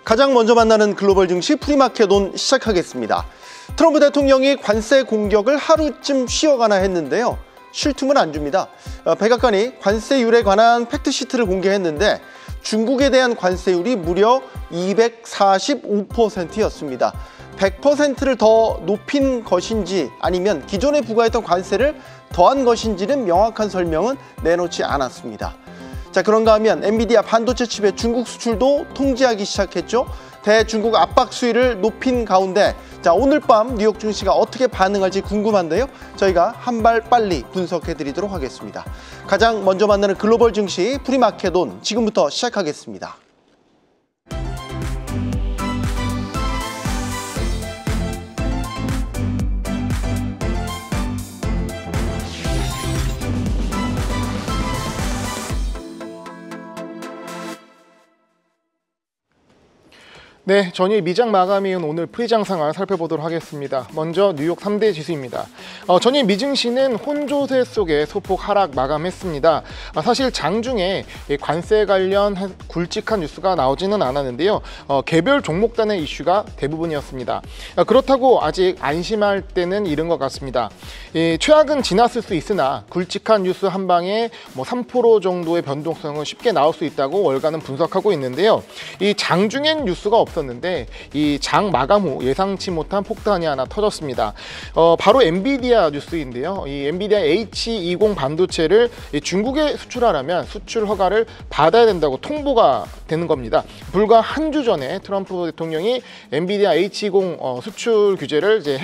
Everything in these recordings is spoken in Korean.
가장 먼저 만나는 글로벌 증시 프리마켓온 시작하겠습니다. 트럼프 대통령이 관세 공격을 하루쯤 쉬어가나 했는데요. 쉴 틈을 안 줍니다. 백악관이 관세율에 관한 팩트시트를 공개했는데 중국에 대한 관세율이 무려 245%였습니다. 100%를 더 높인 것인지 아니면 기존에 부과했던 관세를 더한 것인지는 명확한 설명은 내놓지 않았습니다. 자, 그런가 하면 엔비디아 반도체 칩의 중국 수출도 통제하기 시작했죠. 대중국 압박 수위를 높인 가운데 자, 오늘 밤 뉴욕 증시가 어떻게 반응할지 궁금한데요. 저희가 한 발 빨리 분석해 드리도록 하겠습니다. 가장 먼저 만나는 글로벌 증시 프리마켓온 지금부터 시작하겠습니다. 네, 전일 미장 마감이은 오늘 프리장 상황 살펴보도록 하겠습니다. 먼저 뉴욕 3대 지수입니다. 전일 미증시는 혼조세 속에 소폭 하락 마감했습니다. 사실 장중에 관세 관련 굵직한 뉴스가 나오지는 않았는데요. 개별 종목단의 이슈가 대부분이었습니다. 그렇다고 아직 안심할 때는 이른 것 같습니다. 최악은 지났을 수 있으나 굵직한 뉴스 한 방에 3% 정도의 변동성은 쉽게 나올 수 있다고 월가는 분석하고 있는데요. 이 장중엔 뉴스가 없었는데 이 장 마감 후 예상치 못한 폭탄이 하나 터졌습니다. 바로 엔비디아 뉴스인데요. 이 엔비디아 H20 반도체를 중국에 수출하려면 수출 허가를 받아야 된다고 통보가 되는 겁니다. 불과 한 주 전에 트럼프 대통령이 엔비디아 H20 수출 규제를 이제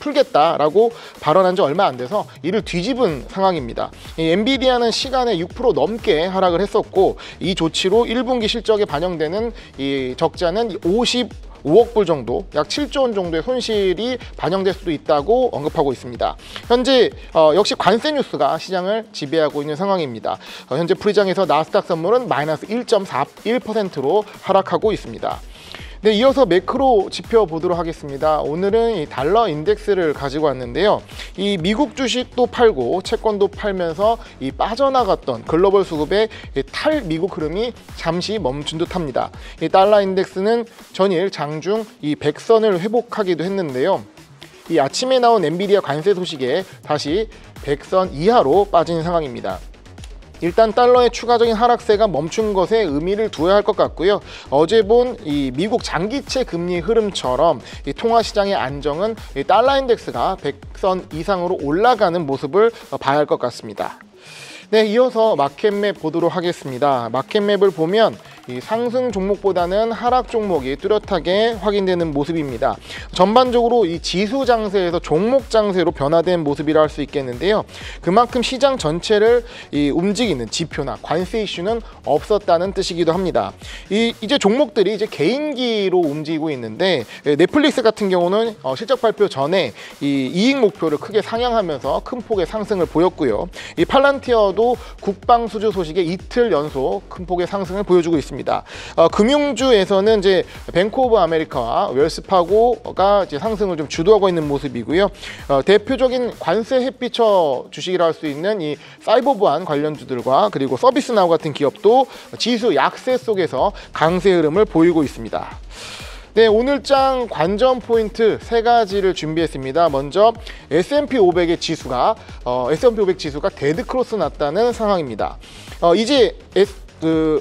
풀겠다라고 발언한 지 얼마 안 돼서 이를 뒤집은 상황입니다. 이 엔비디아는 시간에 6% 넘게 하락을 했었고 이 조치로 1분기 실적에 반영되는 이 적자는 55억 불 정도, 약 7조 원 정도의 손실이 반영될 수도 있다고 언급하고 있습니다. 현재 역시 관세 뉴스가 시장을 지배하고 있는 상황입니다. 현재 프리장에서 나스닥 선물은 마이너스 1.41%로 하락하고 있습니다. 네, 이어서 매크로 지표 보도록 하겠습니다. 오늘은 이 달러 인덱스를 가지고 왔는데요. 이 미국 주식도 팔고 채권도 팔면서 이 빠져나갔던 글로벌 수급의 탈미국 흐름이 잠시 멈춘 듯합니다. 이 달러 인덱스는 전일 장중 이 100선을 회복하기도 했는데요. 이 아침에 나온 엔비디아 관세 소식에 다시 100선 이하로 빠진 상황입니다. 일단 달러의 추가적인 하락세가 멈춘 것에 의미를 두어야 할 것 같고요. 어제 본 이 미국 장기채 금리 흐름처럼 이 통화 시장의 안정은 이 달러 인덱스가 100선 이상으로 올라가는 모습을 봐야 할 것 같습니다. 네, 이어서 마켓맵 보도록 하겠습니다. 마켓맵을 보면 이 상승 종목보다는 하락 종목이 뚜렷하게 확인되는 모습입니다. 전반적으로 이 지수 장세에서 종목 장세로 변화된 모습이라 할 수 있겠는데요. 그만큼 시장 전체를 움직이는 지표나 관세 이슈는 없었다는 뜻이기도 합니다. 이제 종목들이 이제 개인기로 움직이고 있는데 넷플릭스 같은 경우는 실적 발표 전에 이 이익 목표를 크게 상향하면서 큰 폭의 상승을 보였고요. 이 팔란티어도 국방 수주 소식에 이틀 연속 큰 폭의 상승을 보여주고 있습니다. 금융주에서는 이제 뱅크 오브 아메리카와 웰스파고가 이제 상승을 좀 주도하고 있는 모습이고요. 대표적인 관세 햇빛쳐 주식이라 할 수 있는 이 사이버 보안 관련주들과 그리고 서비스나우 같은 기업도 지수 약세 속에서 강세 흐름을 보이고 있습니다. 네, 오늘장 관전 포인트 3가지를 준비했습니다. 먼저 S&P 500의 지수가 S&P 500 지수가 데드 크로스 났다는 상황입니다. 이제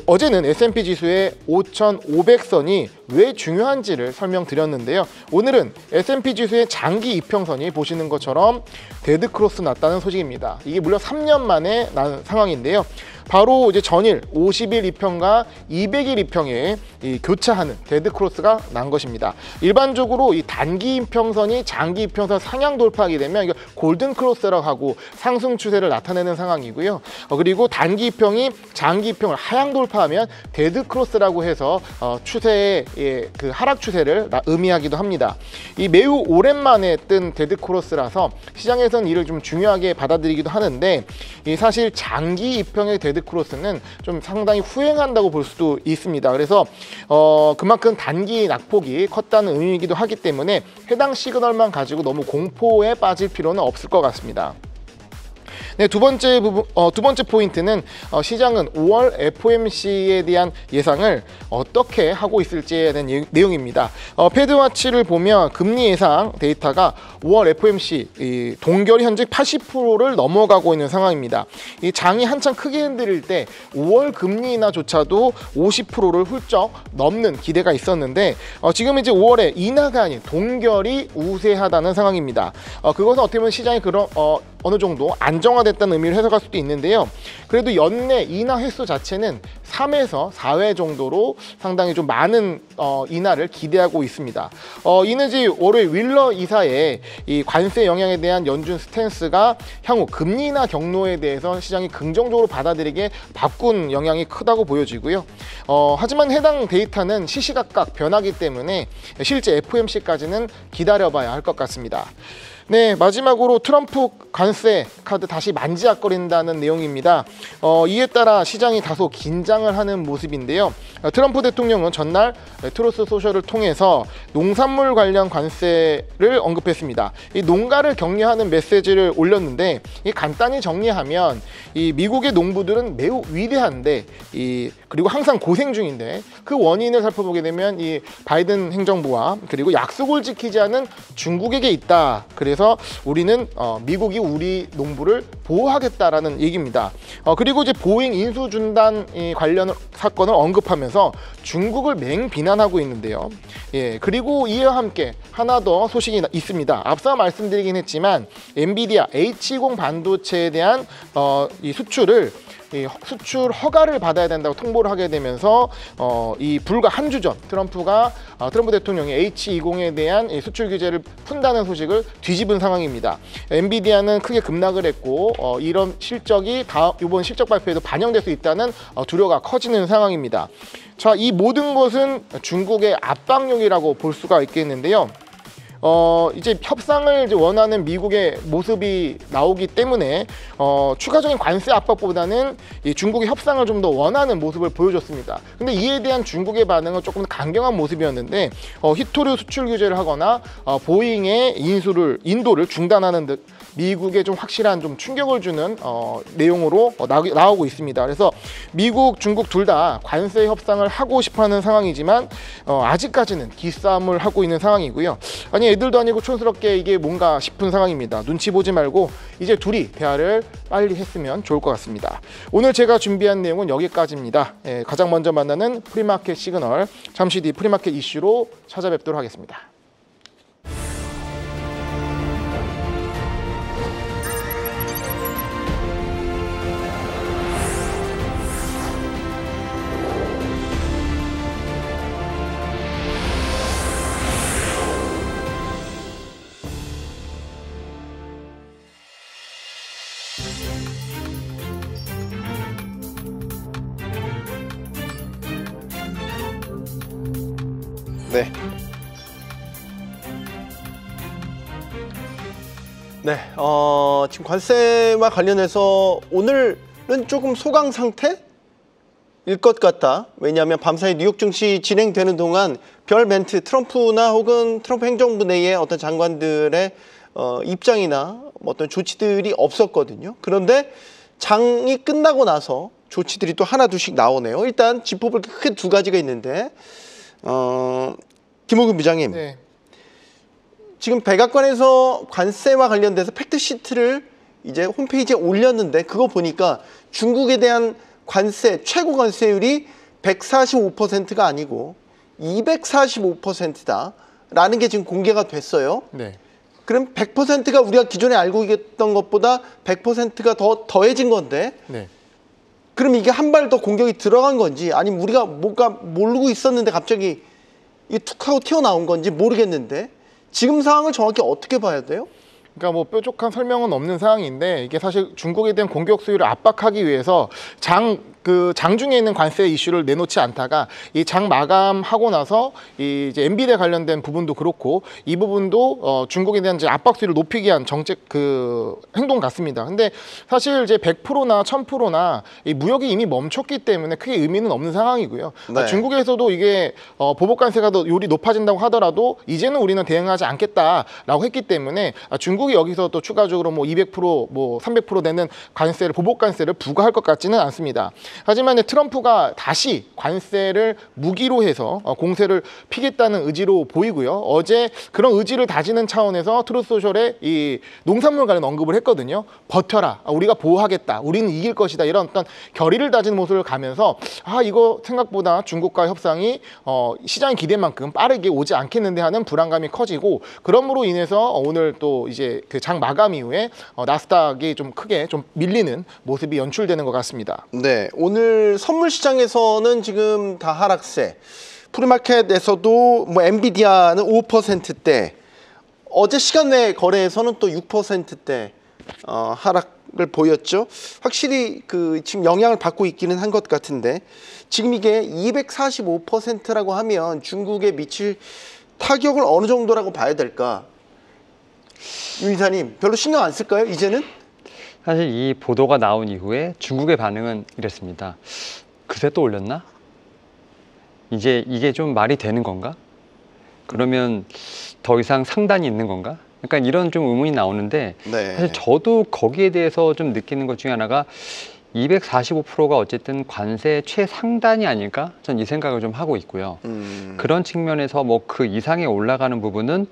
어제는 S&P 지수의 5,500선이 왜 중요한지를 설명드렸는데요. 오늘은 S&P 지수의 장기 이평선이 보시는 것처럼 데드 크로스 났다는 소식입니다. 이게 무려 3년 만에 난 상황인데요. 바로 이제 전일 50일 이평과 200일 이평에 교차하는 데드 크로스가 난 것입니다. 일반적으로 이 단기 이평선이 장기 이평선 상향 돌파하게 되면 이거 골든 크로스라고 하고 상승 추세를 나타내는 상황이고요. 그리고 단기 이평이 장기 이평을 하향 돌파하면 데드 크로스라고 해서 추세의 그 하락 추세를 의미하기도 합니다. 이 매우 오랜만에 뜬 데드 크로스라서 시장에서는 이를 좀 중요하게 받아들이기도 하는데 사실 장기 이평의 데드 크로스는 좀 상당히 후행한다고 볼 수도 있습니다. 그래서 그만큼 단기 낙폭이 컸다는 의미이기도 하기 때문에 해당 시그널만 가지고 너무 공포에 빠질 필요는 없을 것 같습니다. 네, 두 번째 포인트는 시장은 5월 FOMC에 대한 예상을 어떻게 하고 있을지에 대한 내용입니다. 패드와치를 보면 금리 예상 데이터가 5월 FOMC 동결이 현재 80%를 넘어가고 있는 상황입니다. 이 장이 한창 크게 흔들릴 때 5월 금리 인하조차도 50%를 훌쩍 넘는 기대가 있었는데 지금 이제 5월에 인하가 아닌 동결이 우세하다는 상황입니다. 그것은 어떻게 보면 시장이 어느 정도 안정화됐다는 의미를 해석할 수도 있는데요. 그래도 연내 인하 횟수 자체는 3에서 4회 정도로 상당히 좀 많은 인하를 기대하고 있습니다. 이는 이제 월요일 윌러 이사의 이 관세 영향에 대한 연준 스탠스가 향후 금리 인하 경로에 대해서 시장이 긍정적으로 받아들이게 바꾼 영향이 크다고 보여지고요. 하지만 해당 데이터는 시시각각 변하기 때문에 실제 FOMC까지는 기다려봐야 할 것 같습니다. 네, 마지막으로 트럼프 관세 카드 다시 만지작거린다는 내용입니다. 이에 따라 시장이 다소 긴장을 하는 모습인데요. 트럼프 대통령은 전날 트루스 소셜을 통해서 농산물 관련 관세를 언급했습니다. 이 농가를 격려하는 메시지를 올렸는데 간단히 정리하면 이 미국의 농부들은 매우 위대한데 그리고 항상 고생 중인데 그 원인을 살펴보게 되면 이 바이든 행정부와 그리고 약속을 지키지 않은 중국에게 있다. 그래서 우리는 미국이 우리 농부를 보호하겠다라는 얘기입니다. 그리고 이제 보잉 인수 중단 관련 사건을 언급하면서 중국을 맹비난하고 있는데요. 예, 그리고 이와 함께 하나 더 소식이 있습니다. 앞서 말씀드리긴 했지만 엔비디아 H20 반도체에 대한 이 수출 허가를 받아야 된다고 통보를 하게 되면서 이 불과 한 주 전 트럼프 대통령이 H20에 대한 수출 규제를 푼다는 소식을 뒤집은 상황입니다. 엔비디아는 크게 급락을 했고 이런 실적이 이번 실적 발표에도 반영될 수 있다는 두려워가 커지는 상황입니다. 자, 이 모든 것은 중국의 압박용이라고 볼 수가 있겠는데요. 이제 협상을 이제 원하는 미국의 모습이 나오기 때문에 추가적인 관세 압박보다는 이 중국의 협상을 좀 더 원하는 모습을 보여줬습니다. 근데 이에 대한 중국의 반응은 조금 강경한 모습이었는데 히토류 수출 규제를 하거나 보잉의 인도를 중단하는 듯 미국에 좀 확실한 좀 충격을 주는 내용으로 나오고 있습니다. 그래서 미국, 중국 둘 다 관세 협상을 하고 싶어하는 상황이지만 아직까지는 기싸움을 하고 있는 상황이고요. 아니 애들도 아니고 촌스럽게 이게 뭔가 싶은 상황입니다. 눈치 보지 말고 이제 둘이 대화를 빨리 했으면 좋을 것 같습니다. 오늘 제가 준비한 내용은 여기까지입니다. 가장 먼저 만나는 프리마켓 시그널, 잠시 뒤 프리마켓 이슈로 찾아뵙도록 하겠습니다. 네, 지금 관세와 관련해서 오늘은 조금 소강 상태일 것 같다. 왜냐하면 밤사이 뉴욕 증시 진행되는 동안 별 멘트, 트럼프나 혹은 트럼프 행정부 내의 어떤 장관들의 입장이나 어떤 조치들이 없었거든요. 그런데 장이 끝나고 나서 조치들이 또 하나 둘씩 나오네요. 일단 짚어볼 게 크게 두 가지가 있는데 김호균 부장님. 네. 지금 백악관에서 관세와 관련돼서 팩트시트를 이제 홈페이지에 올렸는데 그거 보니까 중국에 대한 관세, 최고 관세율이 145%가 아니고 245%다라는 게 지금 공개가 됐어요. 네. 그럼 100%가 우리가 기존에 알고 있던 것보다 100%가 더 더해진 건데 네. 그럼 이게 한 발 더 공격이 들어간 건지 아니면 우리가 뭔가 모르고 있었는데 갑자기 이게 툭 하고 튀어나온 건지 모르겠는데 지금 상황을 정확히 어떻게 봐야 돼요? 그러니까 뭐 뾰족한 설명은 없는 상황인데 이게 사실 중국에 대한 공격 수요를 압박하기 위해서 장 그 장중에 있는 관세 이슈를 내놓지 않다가 이 장 마감하고 나서 이 이제 엔비디아 관련된 부분도 그렇고 이 부분도 중국에 대한 이제 압박 수위를 높이기 위한 정책 그 행동 같습니다. 근데 사실 이제 100%나 1000%나 이 무역이 이미 멈췄기 때문에 크게 의미는 없는 상황이고요. 네. 중국에서도 이게 보복 관세가 더 요리 높아진다고 하더라도 이제는 우리는 대응하지 않겠다라고 했기 때문에 중국이 여기서 또 추가적으로 뭐 200% 뭐 300% 되는 관세를 보복 관세를 부과할 것 같지는 않습니다. 하지만 트럼프가 다시 관세를 무기로 해서 공세를 피겠다는 의지로 보이고요. 어제 그런 의지를 다지는 차원에서 트루스 소셜에 이 농산물 관련 언급을 했거든요. 버텨라. 우리가 보호하겠다. 우리는 이길 것이다. 이런 어떤 결의를 다진 모습을 가면서 이거 생각보다 중국과 협상이 시장의 기대만큼 빠르게 오지 않겠는데 하는 불안감이 커지고 그러므로 인해서 오늘 또 이제 그 장 마감 이후에 나스닥이 좀 크게 좀 밀리는 모습이 연출되는 것 같습니다. 네, 오늘 선물 시장에서는 지금 다 하락세. 프리마켓에서도 뭐 엔비디아는 5%대, 어제 시간 내 거래에서는 또 6%대 하락을 보였죠. 확실히 그 지금 영향을 받고 있기는 한 것 같은데 지금 이게 245%라고 하면 중국에 미칠 타격을 어느 정도라고 봐야 될까? 유 이사님 별로 신경 안 쓸까요? 이제는? 사실 이 보도가 나온 이후에 중국의 반응은 이랬습니다. 그새 또 올렸나? 이제 이게 좀 말이 되는 건가? 그러면 더 이상 상단이 있는 건가? 약간 이런 좀 의문이 나오는데 네. 사실 저도 거기에 대해서 좀 느끼는 것 중에 하나가 245%가 어쨌든 관세 최상단이 아닐까? 전 이 생각을 좀 하고 있고요. 그런 측면에서 뭐 그 이상에 올라가는 부분은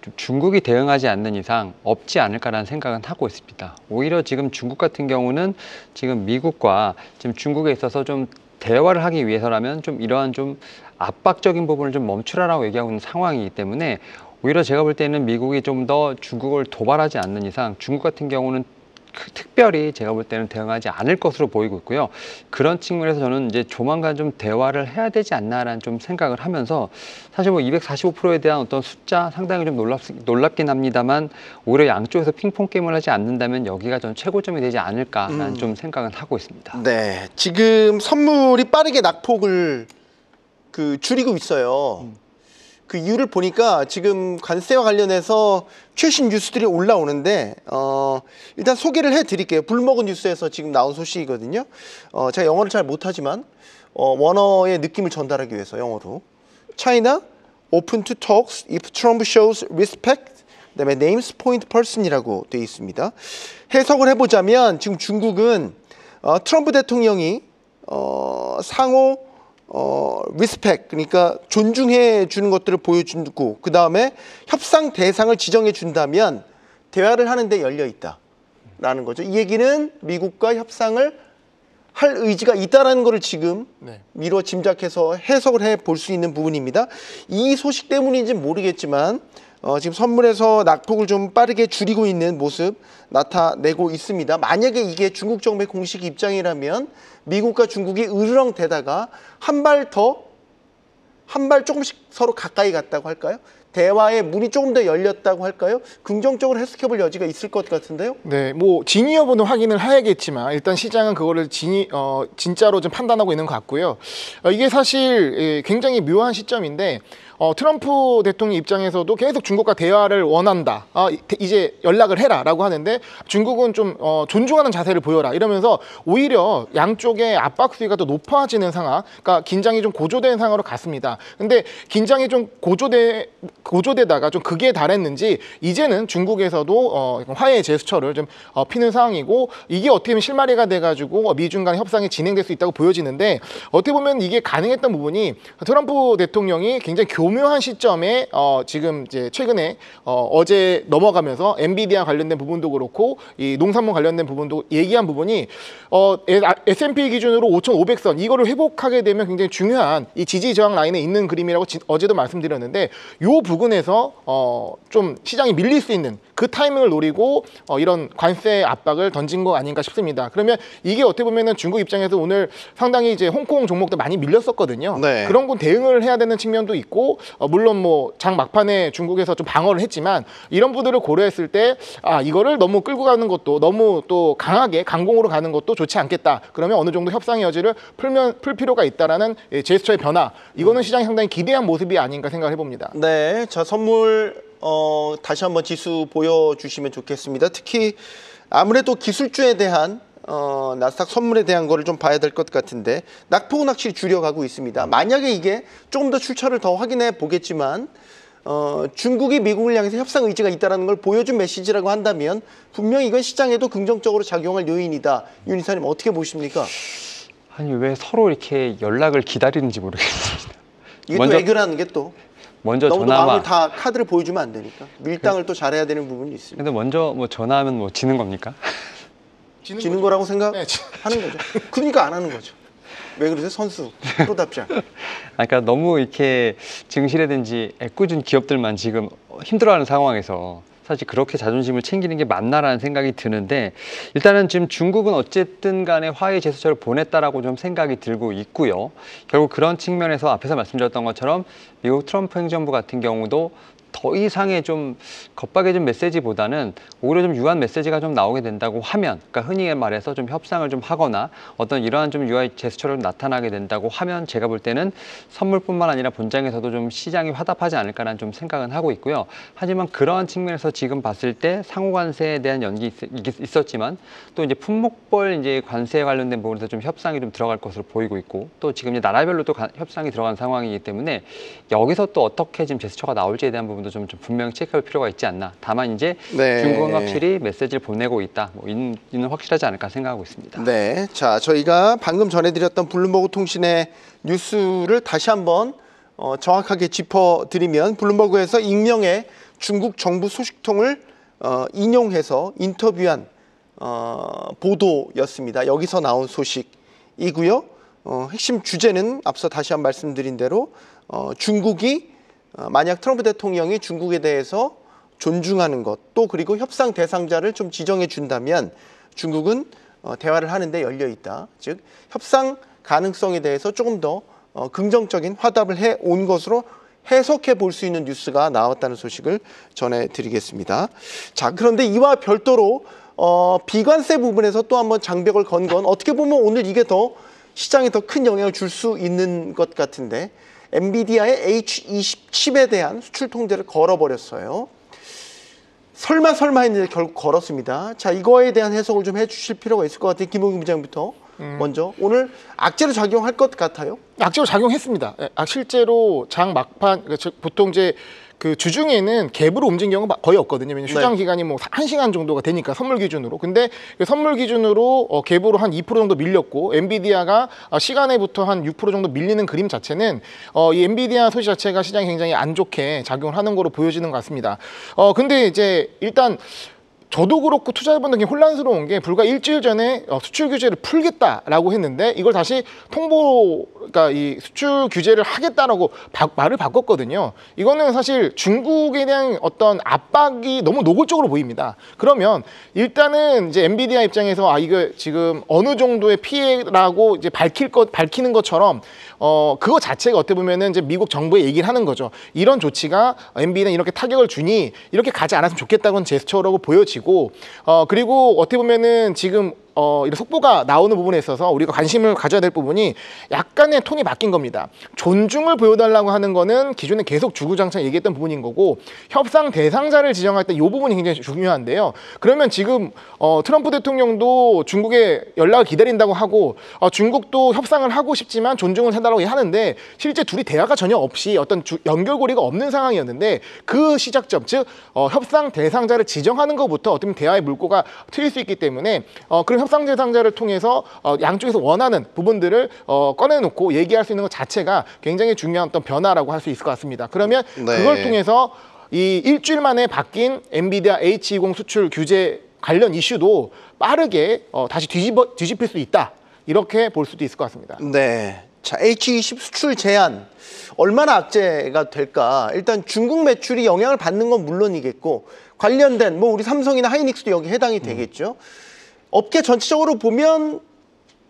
좀 중국이 대응하지 않는 이상 없지 않을까라는 생각은 하고 있습니다. 오히려 지금 중국 같은 경우는 지금 미국과 지금 중국에 있어서 좀 대화를 하기 위해서라면 좀 이러한 좀 압박적인 부분을 좀 멈추라라고 얘기하고 있는 상황이기 때문에 오히려 제가 볼 때는 미국이 좀 더 중국을 도발하지 않는 이상 중국 같은 경우는 특별히 제가 볼 때는 대응하지 않을 것으로 보이고 있고요. 그런 측면에서 저는 이제 조만간 좀 대화를 해야 되지 않나라는 좀 생각을 하면서 사실 뭐 245%에 대한 어떤 숫자 상당히 좀 놀랍긴 합니다만 오히려 양쪽에서 핑퐁 게임을 하지 않는다면 여기가 전 최고점이 되지 않을까라는 좀 생각은 하고 있습니다. 네, 지금 선물이 빠르게 낙폭을 줄이고 있어요. 그 이유를 보니까 지금 관세와 관련해서 최신 뉴스들이 올라오는데 일단 소개를 해드릴게요. 블룸버그 뉴스에서 지금 나온 소식이거든요. 제가 영어를 잘 못하지만 원어의 느낌을 전달하기 위해서 영어로 China open to talks if Trump shows respect. 그다음에 names point person이라고 되어 있습니다. 해석을 해보자면 지금 중국은 트럼프 대통령이 상호 리스펙 그러니까 존중해 주는 것들을 보여주고 그 다음에 협상 대상을 지정해 준다면 대화를 하는데 열려 있다라는 거죠. 이 얘기는 미국과 협상을 할 의지가 있다라는 것을 지금 미뤄 짐작해서 해석을 해 볼 수 있는 부분입니다. 이 소식 때문인지는 모르겠지만 지금 선물에서 낙폭을 좀 빠르게 줄이고 있는 모습 나타내고 있습니다. 만약에 이게 중국 정부의 공식 입장이라면 미국과 중국이 으르렁대다가 한 발 조금씩 서로 가까이 갔다고 할까요? 대화의 문이 조금 더 열렸다고 할까요? 긍정적으로 해석해 볼 여지가 있을 것 같은데요. 네, 뭐 진위 여부는 확인을 해야겠지만 일단 시장은 그거를 진짜로 좀 판단하고 있는 것 같고요. 이게 사실 굉장히 묘한 시점인데 트럼프 대통령 입장에서도 계속 중국과 대화를 원한다. 이제 연락을 해라라고 하는데 중국은 좀 존중하는 자세를 보여라 이러면서 오히려 양쪽의 압박 수위가 더 높아지는 상황, 그러니까 긴장이 좀 고조된 상황으로 갔습니다. 근데 긴장이 좀 고조되다가 좀 극에 달했는지 이제는 중국에서도 화해의 제스처를 좀 피는 상황이고 이게 어떻게 보면 실마리가 돼가지고 미중 간 협상이 진행될 수 있다고 보여지는데 어떻게 보면 이게 가능했던 부분이 트럼프 대통령이 굉장히 교묘한 시점에 지금 이제 최근에 어제 넘어가면서 엔비디아 관련된 부분도 그렇고 이 농산물 관련된 부분도 얘기한 부분이 S&P 기준으로 5,500선 이거를 회복하게 되면 굉장히 중요한 이 지지 저항 라인에 있는 그림이라고 어제도 말씀드렸는데 이 부근에서 좀 시장이 밀릴 수 있는 그 타이밍을 노리고 이런 관세 압박을 던진 거 아닌가 싶습니다. 그러면 이게 어떻게 보면은 중국 입장에서 오늘 상당히 이제 홍콩 종목도 많이 밀렸었거든요. 네. 그런 건 대응을 해야 되는 측면도 있고 물론 뭐 장 막판에 중국에서 좀 방어를 했지만 이런 부분들을 고려했을 때 이거를 너무 끌고 가는 것도 너무 또 강하게 강공으로 가는 것도 좋지 않겠다. 그러면 어느 정도 협상의 여지를 풀 필요가 있다라는 제스처의 변화. 이거는 시장이 상당히 기대한 모습이 아닌가 생각을 해봅니다. 네, 자 선물 다시 한번 지수 보여주시면 좋겠습니다. 특히 아무래도 기술주에 대한 나스닥 선물에 대한 거를 좀 봐야 될 것 같은데 낙폭은 확실히 줄여가고 있습니다. 만약에 이게 조금 더 출처를 더 확인해 보겠지만 중국이 미국을 향해서 협상 의지가 있다는 걸 보여준 메시지라고 한다면 분명히 이건 시장에도 긍정적으로 작용할 요인이다. 윤 이사님 어떻게 보십니까? 아니 왜 서로 이렇게 연락을 기다리는지 모르겠습니다. 이게 또 애교라는 게 또 먼저 너무 전화만 마음을 다 카드를 보여주면 안 되니까 밀당을 또 잘해야 되는 부분이 있습니다. 근데 먼저 뭐 전화하면 뭐 지는 겁니까? 지는 거라고 생각하는 네, 거죠. 그러니까 안 하는 거죠. 왜 그러세요? 선수 프로답지 않게. 그러니까 너무 이렇게 증시라든지 애꿎은 기업들만 지금 힘들어하는 상황에서 사실 그렇게 자존심을 챙기는 게 맞나라는 생각이 드는데 일단은 지금 중국은 어쨌든 간에 화해 제스처를 보냈다라고 좀 생각이 들고 있고요. 결국 그런 측면에서 앞에서 말씀드렸던 것처럼 미국 트럼프 행정부 같은 경우도 더 이상의 좀 겁박해진 메시지보다는 오히려 좀 유한 메시지가 좀 나오게 된다고 하면, 그러니까 흔히 말해서 좀 협상을 좀 하거나 어떤 이러한 좀 유한 제스처를 나타나게 된다고 하면 제가 볼 때는 선물뿐만 아니라 본장에서도 좀 시장이 화답하지 않을까라는 좀 생각은 하고 있고요. 하지만 그러한 측면에서 지금 봤을 때 상호관세에 대한 연기 있었지만 또 이제 품목별 이제 관세에 관련된 부분에서 좀 협상이 좀 들어갈 것으로 보이고 있고 또 지금 이제 나라별로 또 협상이 들어간 상황이기 때문에 여기서 또 어떻게 지금 제스처가 나올지에 대한 부분 좀 분명히 체크할 필요가 있지 않나. 다만 이제 네. 중국은 확실히 메시지를 보내고 있다. 뭐 이는 확실하지 않을까 생각하고 있습니다. 네, 자 저희가 방금 전해드렸던 블룸버그 통신의 뉴스를 다시 한번 정확하게 짚어드리면 블룸버그에서 익명의 중국 정부 소식통을 인용해서 인터뷰한 보도였습니다. 여기서 나온 소식이고요. 핵심 주제는 앞서 다시 한번 말씀드린 대로 중국이 만약 트럼프 대통령이 중국에 대해서 존중하는 것, 또 그리고 협상 대상자를 좀 지정해 준다면 중국은 대화를 하는데 열려 있다. 즉 협상 가능성에 대해서 조금 더 긍정적인 화답을 해온 것으로 해석해 볼 수 있는 뉴스가 나왔다는 소식을 전해드리겠습니다. 자, 그런데 이와 별도로 비관세 부분에서 또 한번 장벽을 건 건 어떻게 보면 오늘 이게 더 시장에 더 큰 영향을 줄 수 있는 것 같은데 엔비디아의 H20 칩에 대한 수출 통제를 걸어버렸어요. 설마 했는데 결국 걸었습니다. 자, 이거에 대한 해석을 좀 해주실 필요가 있을 것 같아요. 김홍기 부장부터 먼저 오늘 악재로 작용할 것 같아요. 악재로 작용했습니다. 실제로 장 막판 보통 이제 그 주중에는 갭으로 움직인 경우가 거의 없거든요. 왜냐면 휴장 기간이 뭐 1시간 정도가 되니까 선물 기준으로. 근데 그 선물 기준으로 갭으로 한 2% 정도 밀렸고 엔비디아가 시간에부터 한 6% 정도 밀리는 그림 자체는 이 엔비디아 소식 자체가 시장에 굉장히 안 좋게 작용을 하는 거로 보여지는 것 같습니다. 근데 이제 일단 저도 그렇고 투자자분들 굉장히 혼란스러운 게 불과 일주일 전에 수출 규제를 풀겠다라고 했는데 이걸 다시 그러니까 이 수출 규제를 하겠다라고 말을 바꿨거든요. 이거는 사실 중국에 대한 어떤 압박이 너무 노골적으로 보입니다. 그러면 일단은 이제 엔비디아 입장에서 이거 지금 어느 정도의 피해라고 이제 밝히는 것처럼 그거 자체가 어떻게 보면은 이제 미국 정부에 얘기를 하는 거죠. 이런 조치가 엔비디아는 이렇게 타격을 주니 이렇게 가지 않았으면 좋겠다는 제스처라고 보여지고 그리고 어떻게 보면은 지금 이런 속보가 나오는 부분에 있어서 우리가 관심을 가져야 될 부분이 약간의 톤이 바뀐 겁니다. 존중을 보여달라고 하는 거는 기존에 계속 주구장창 얘기했던 부분인 거고 협상 대상자를 지정할 때 이 부분이 굉장히 중요한데요. 그러면 지금 트럼프 대통령도 중국에 연락을 기다린다고 하고 중국도 협상을 하고 싶지만 존중을 해달라고 하는데 실제 둘이 대화가 전혀 없이 어떤 연결고리가 없는 상황이었는데 그 시작점, 즉 협상 대상자를 지정하는 것부터 어떻게 보면 대화의 물꼬가 트일 수 있기 때문에 그런 협상 대상자를 통해서 양쪽에서 원하는 부분들을 꺼내놓고 얘기할 수 있는 것 자체가 굉장히 중요한 어떤 변화라고 할 수 있을 것 같습니다. 그러면 그걸 통해서 이 일주일 만에 바뀐 엔비디아 H20 수출 규제 관련 이슈도 빠르게 다시 뒤집힐 수 있다. 이렇게 볼 수도 있을 것 같습니다. 네. 자, H20 수출 제한 얼마나 악재가 될까? 일단 중국 매출이 영향을 받는 건 물론이겠고 관련된 뭐 우리 삼성이나 하이닉스도 여기 해당이 되겠죠. 업계 전체적으로 보면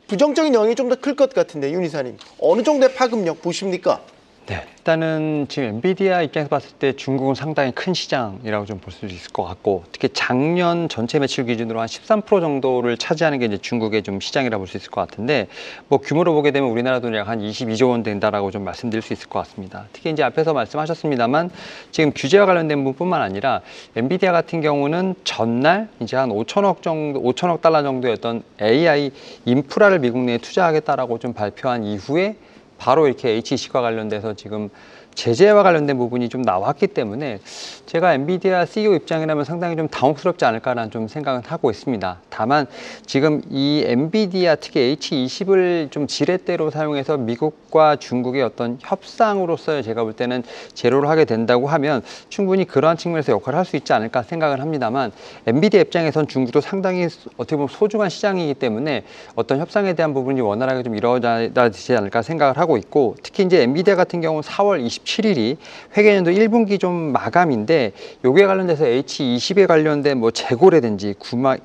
부정적인 영향이 좀 더 클 것 같은데 윤 이사님 어느 정도의 파급력 보십니까? 네, 일단은 지금 엔비디아 입장에서 봤을 때 중국은 상당히 큰 시장이라고 좀 볼 수 있을 것 같고, 특히 작년 전체 매출 기준으로 한 13% 정도를 차지하는 게 이제 중국의 좀 시장이라 볼 수 있을 것 같은데, 뭐 규모로 보게 되면 우리나라 돈이 약 한 22조 원 된다라고 좀 말씀드릴 수 있을 것 같습니다. 특히 이제 앞에서 말씀하셨습니다만 지금 규제와 관련된 부분뿐만 아니라 엔비디아 같은 경우는 전날 이제 한 5천억 달러 정도였던 AI 인프라를 미국 내에 투자하겠다라고 좀 발표한 이후에 바로 이렇게 HC과 관련돼서 지금 제재와 관련된 부분이 좀 나왔기 때문에 제가 엔비디아 CEO 입장이라면 상당히 좀 당혹스럽지 않을까라는 좀 생각은 하고 있습니다. 다만 지금 이 엔비디아 특히 H20을 좀 지렛대로 사용해서 미국과 중국의 어떤 협상으로서 제가 볼 때는 제로를 하게 된다고 하면 충분히 그러한 측면에서 역할을 할 수 있지 않을까 생각을 합니다만, 엔비디아 입장에선 중국도 상당히 어떻게 보면 소중한 시장이기 때문에 어떤 협상에 대한 부분이 원활하게 좀 이루어지지 않을까 생각을 하고 있고, 특히 이제 엔비디아 같은 경우는 4월 27일이 회계연도 1분기 좀 마감인데, 여기에 관련돼서 H20에 관련된 뭐 재고라든지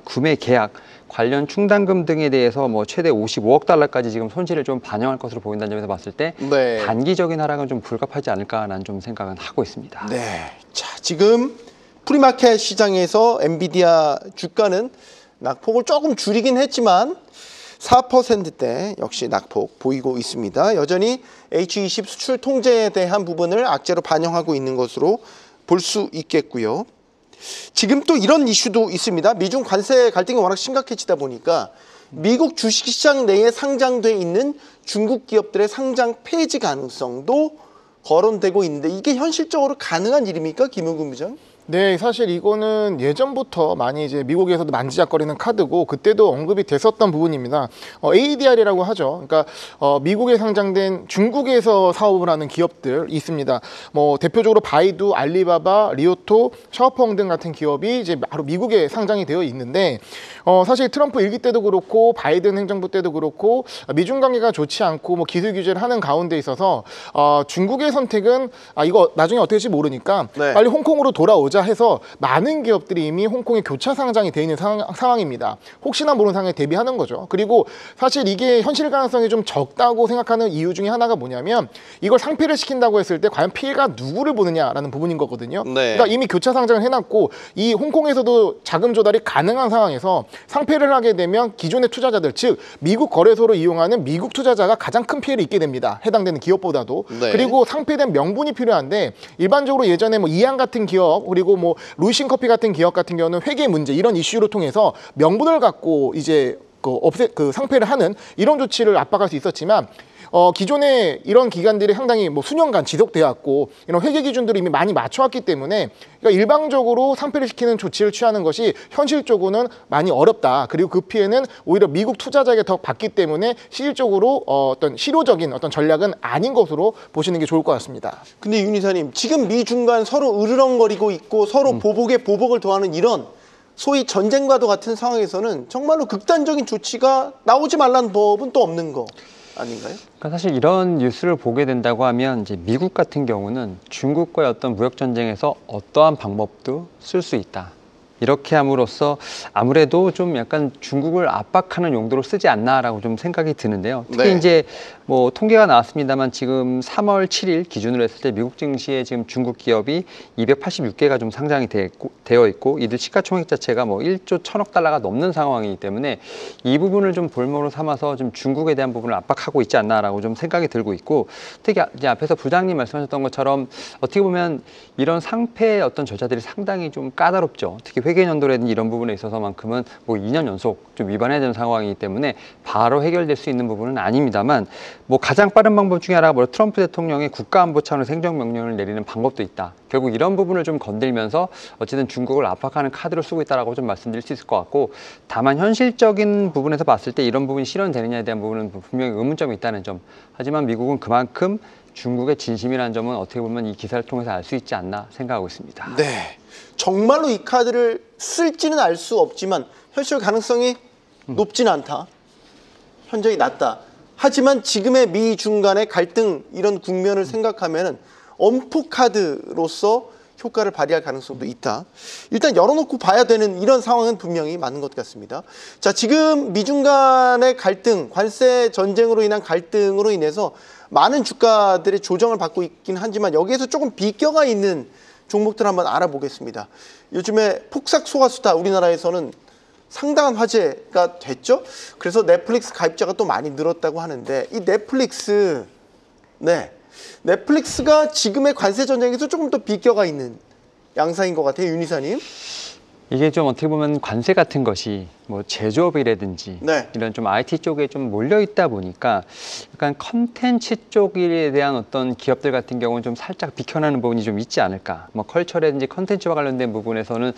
구매 계약 관련 충당금 등에 대해서 뭐 최대 55억 달러까지 지금 손실을 좀 반영할 것으로 보인다는 점에서 봤을 때 네. 단기적인 하락은 좀 불가피하지 않을까라는 좀 생각은 하고 있습니다. 네. 자, 지금 프리마켓 시장에서 엔비디아 주가는 낙폭을 조금 줄이긴 했지만 4%대 역시 낙폭 보이고 있습니다. 여전히 H20 수출 통제에 대한 부분을 악재로 반영하고 있는 것으로 볼 수 있겠고요. 지금 또 이런 이슈도 있습니다. 미중 관세 갈등이 워낙 심각해지다 보니까 미국 주식시장 내에 상장돼 있는 중국 기업들의 상장 폐지 가능성도 거론되고 있는데 이게 현실적으로 가능한 일입니까, 김용근 부장? 네, 사실 이거는 예전부터 많이 이제 미국에서도 만지작거리는 카드고 그때도 언급이 됐었던 부분입니다. ADR이라고 하죠. 그러니까 미국에 상장된 중국에서 사업을 하는 기업들 있습니다. 뭐 대표적으로 바이두, 알리바바, 리오토, 샤오펑 등 같은 기업이 이제 바로 미국에 상장이 되어 있는데, 사실 트럼프 일기 때도 그렇고 바이든 행정부 때도 그렇고 미중 관계가 좋지 않고 뭐 기술 규제를 하는 가운데 있어서 중국의 선택은 이거 나중에 어떻게 될지 모르니까 네. 빨리 홍콩으로 돌아오자 해서 많은 기업들이 이미 홍콩에 교차 상장이 되어 있는 상황입니다. 혹시나 모르는 상황에 대비하는 거죠. 그리고 사실 이게 현실 가능성이 좀 적다고 생각하는 이유 중에 하나가 뭐냐면 이걸 상폐를 시킨다고 했을 때 과연 피해가 누구를 보느냐라는 부분인 거거든요. 네. 그러니까 이미 교차 상장을 해놨고 이 홍콩에서도 자금 조달이 가능한 상황에서 상폐를 하게 되면 기존의 투자자들, 즉 미국 거래소를 이용하는 미국 투자자가 가장 큰 피해를 입게 됩니다. 해당되는 기업보다도. 네. 그리고 상폐된 명분이 필요한데 일반적으로 예전에 뭐 이항 같은 기업 그리고 뭐 루이신 커피 같은 기업 같은 경우는 회계 문제 이런 이슈를 통해서 명분을 갖고 이제 상폐를 하는 이런 조치를 압박할 수 있었지만 기존에 이런 기간들이 상당히 뭐 수년간 지속되어 왔고 이런 회계 기준들이 이미 많이 맞춰왔기 때문에 그러니까 일방적으로 상폐를 시키는 조치를 취하는 것이 현실적으로는 많이 어렵다. 그리고 그 피해는 오히려 미국 투자자에게 더 받기 때문에 실질적으로 어떤 실효적인 어떤 전략은 아닌 것으로 보시는 게 좋을 것 같습니다. 근데 윤 이사님, 지금 미중 간 서로 으르렁거리고 있고 서로 보복에 보복을 더하는 이런 소위 전쟁과도 같은 상황에서는 정말로 극단적인 조치가 나오지 말라는 법은 또 없는 거 아닌가요? 그러니까 사실 이런 뉴스를 보게 된다고 하면 이제 미국 같은 경우는 중국과의 어떤 무역 전쟁에서 어떠한 방법도 쓸 수 있다. 이렇게 함으로써 아무래도 좀 약간 중국을 압박하는 용도로 쓰지 않나라고 좀 생각이 드는데요. 특히 네. 이제 뭐 통계가 나왔습니다만 지금 3월 7일 기준으로 했을 때 미국 증시에 지금 중국 기업이 286개가 좀 상장이 되어 있고 이들 시가총액 자체가 뭐 1조 1,000억 달러가 넘는 상황이기 때문에 이 부분을 좀 볼모로 삼아서 좀 중국에 대한 부분을 압박하고 있지 않나라고 좀 생각이 들고 있고, 특히 이제 앞에서 부장님 말씀하셨던 것처럼 어떻게 보면 이런 상패의 어떤 절차들이 상당히 좀 까다롭죠. 특히 회계연도라든지 이런 부분에 있어서만큼은 뭐 2년 연속 좀 위반해야 되는 상황이기 때문에 바로 해결될 수 있는 부분은 아닙니다만, 뭐 가장 빠른 방법 중에 하나가 뭐 트럼프 대통령이 국가안보 차원에서 행정명령을 내리는 방법도 있다. 결국 이런 부분을 좀 건들면서 어쨌든 중국을 압박하는 카드로 쓰고 있다라고 좀 말씀드릴 수 있을 것 같고, 다만 현실적인 부분에서 봤을 때 이런 부분이 실현되느냐에 대한 부분은 분명히 의문점이 있다는 점. 하지만 미국은 그만큼 중국의 진심이라는 점은 어떻게 보면 이 기사를 통해서 알 수 있지 않나 생각하고 있습니다. 네, 정말로 이 카드를 쓸지는 알 수 없지만 현실 가능성이 높진 않다. 현저히 낮다. 하지만 지금의 미중 간의 갈등 이런 국면을 생각하면 엄포 카드로서 효과를 발휘할 가능성도 있다. 일단 열어놓고 봐야 되는 이런 상황은 분명히 맞는 것 같습니다. 자, 지금 미중 간의 갈등, 관세 전쟁으로 인한 갈등으로 인해서 많은 주가들의 조정을 받고 있긴 하지만 여기에서 조금 비껴가 있는 종목들 한번 알아보겠습니다. 요즘에 폭삭 소가수다 우리나라에서는 상당한 화제가 됐죠. 그래서 넷플릭스 가입자가 또 많이 늘었다고 하는데 이 넷플릭스가 지금의 관세 전쟁에서 조금 더 비껴가 있는 양상인 것 같아요, 윤 이사님. 이게 좀 어떻게 보면 관세 같은 것이 뭐 제조업이라든지 네. 이런 좀 IT 쪽에 좀 몰려 있다 보니까 약간 컨텐츠 쪽에 대한 어떤 기업들 같은 경우는 좀 살짝 비켜나는 부분이 좀 있지 않을까. 뭐 컬처라든지 컨텐츠와 관련된 부분에서는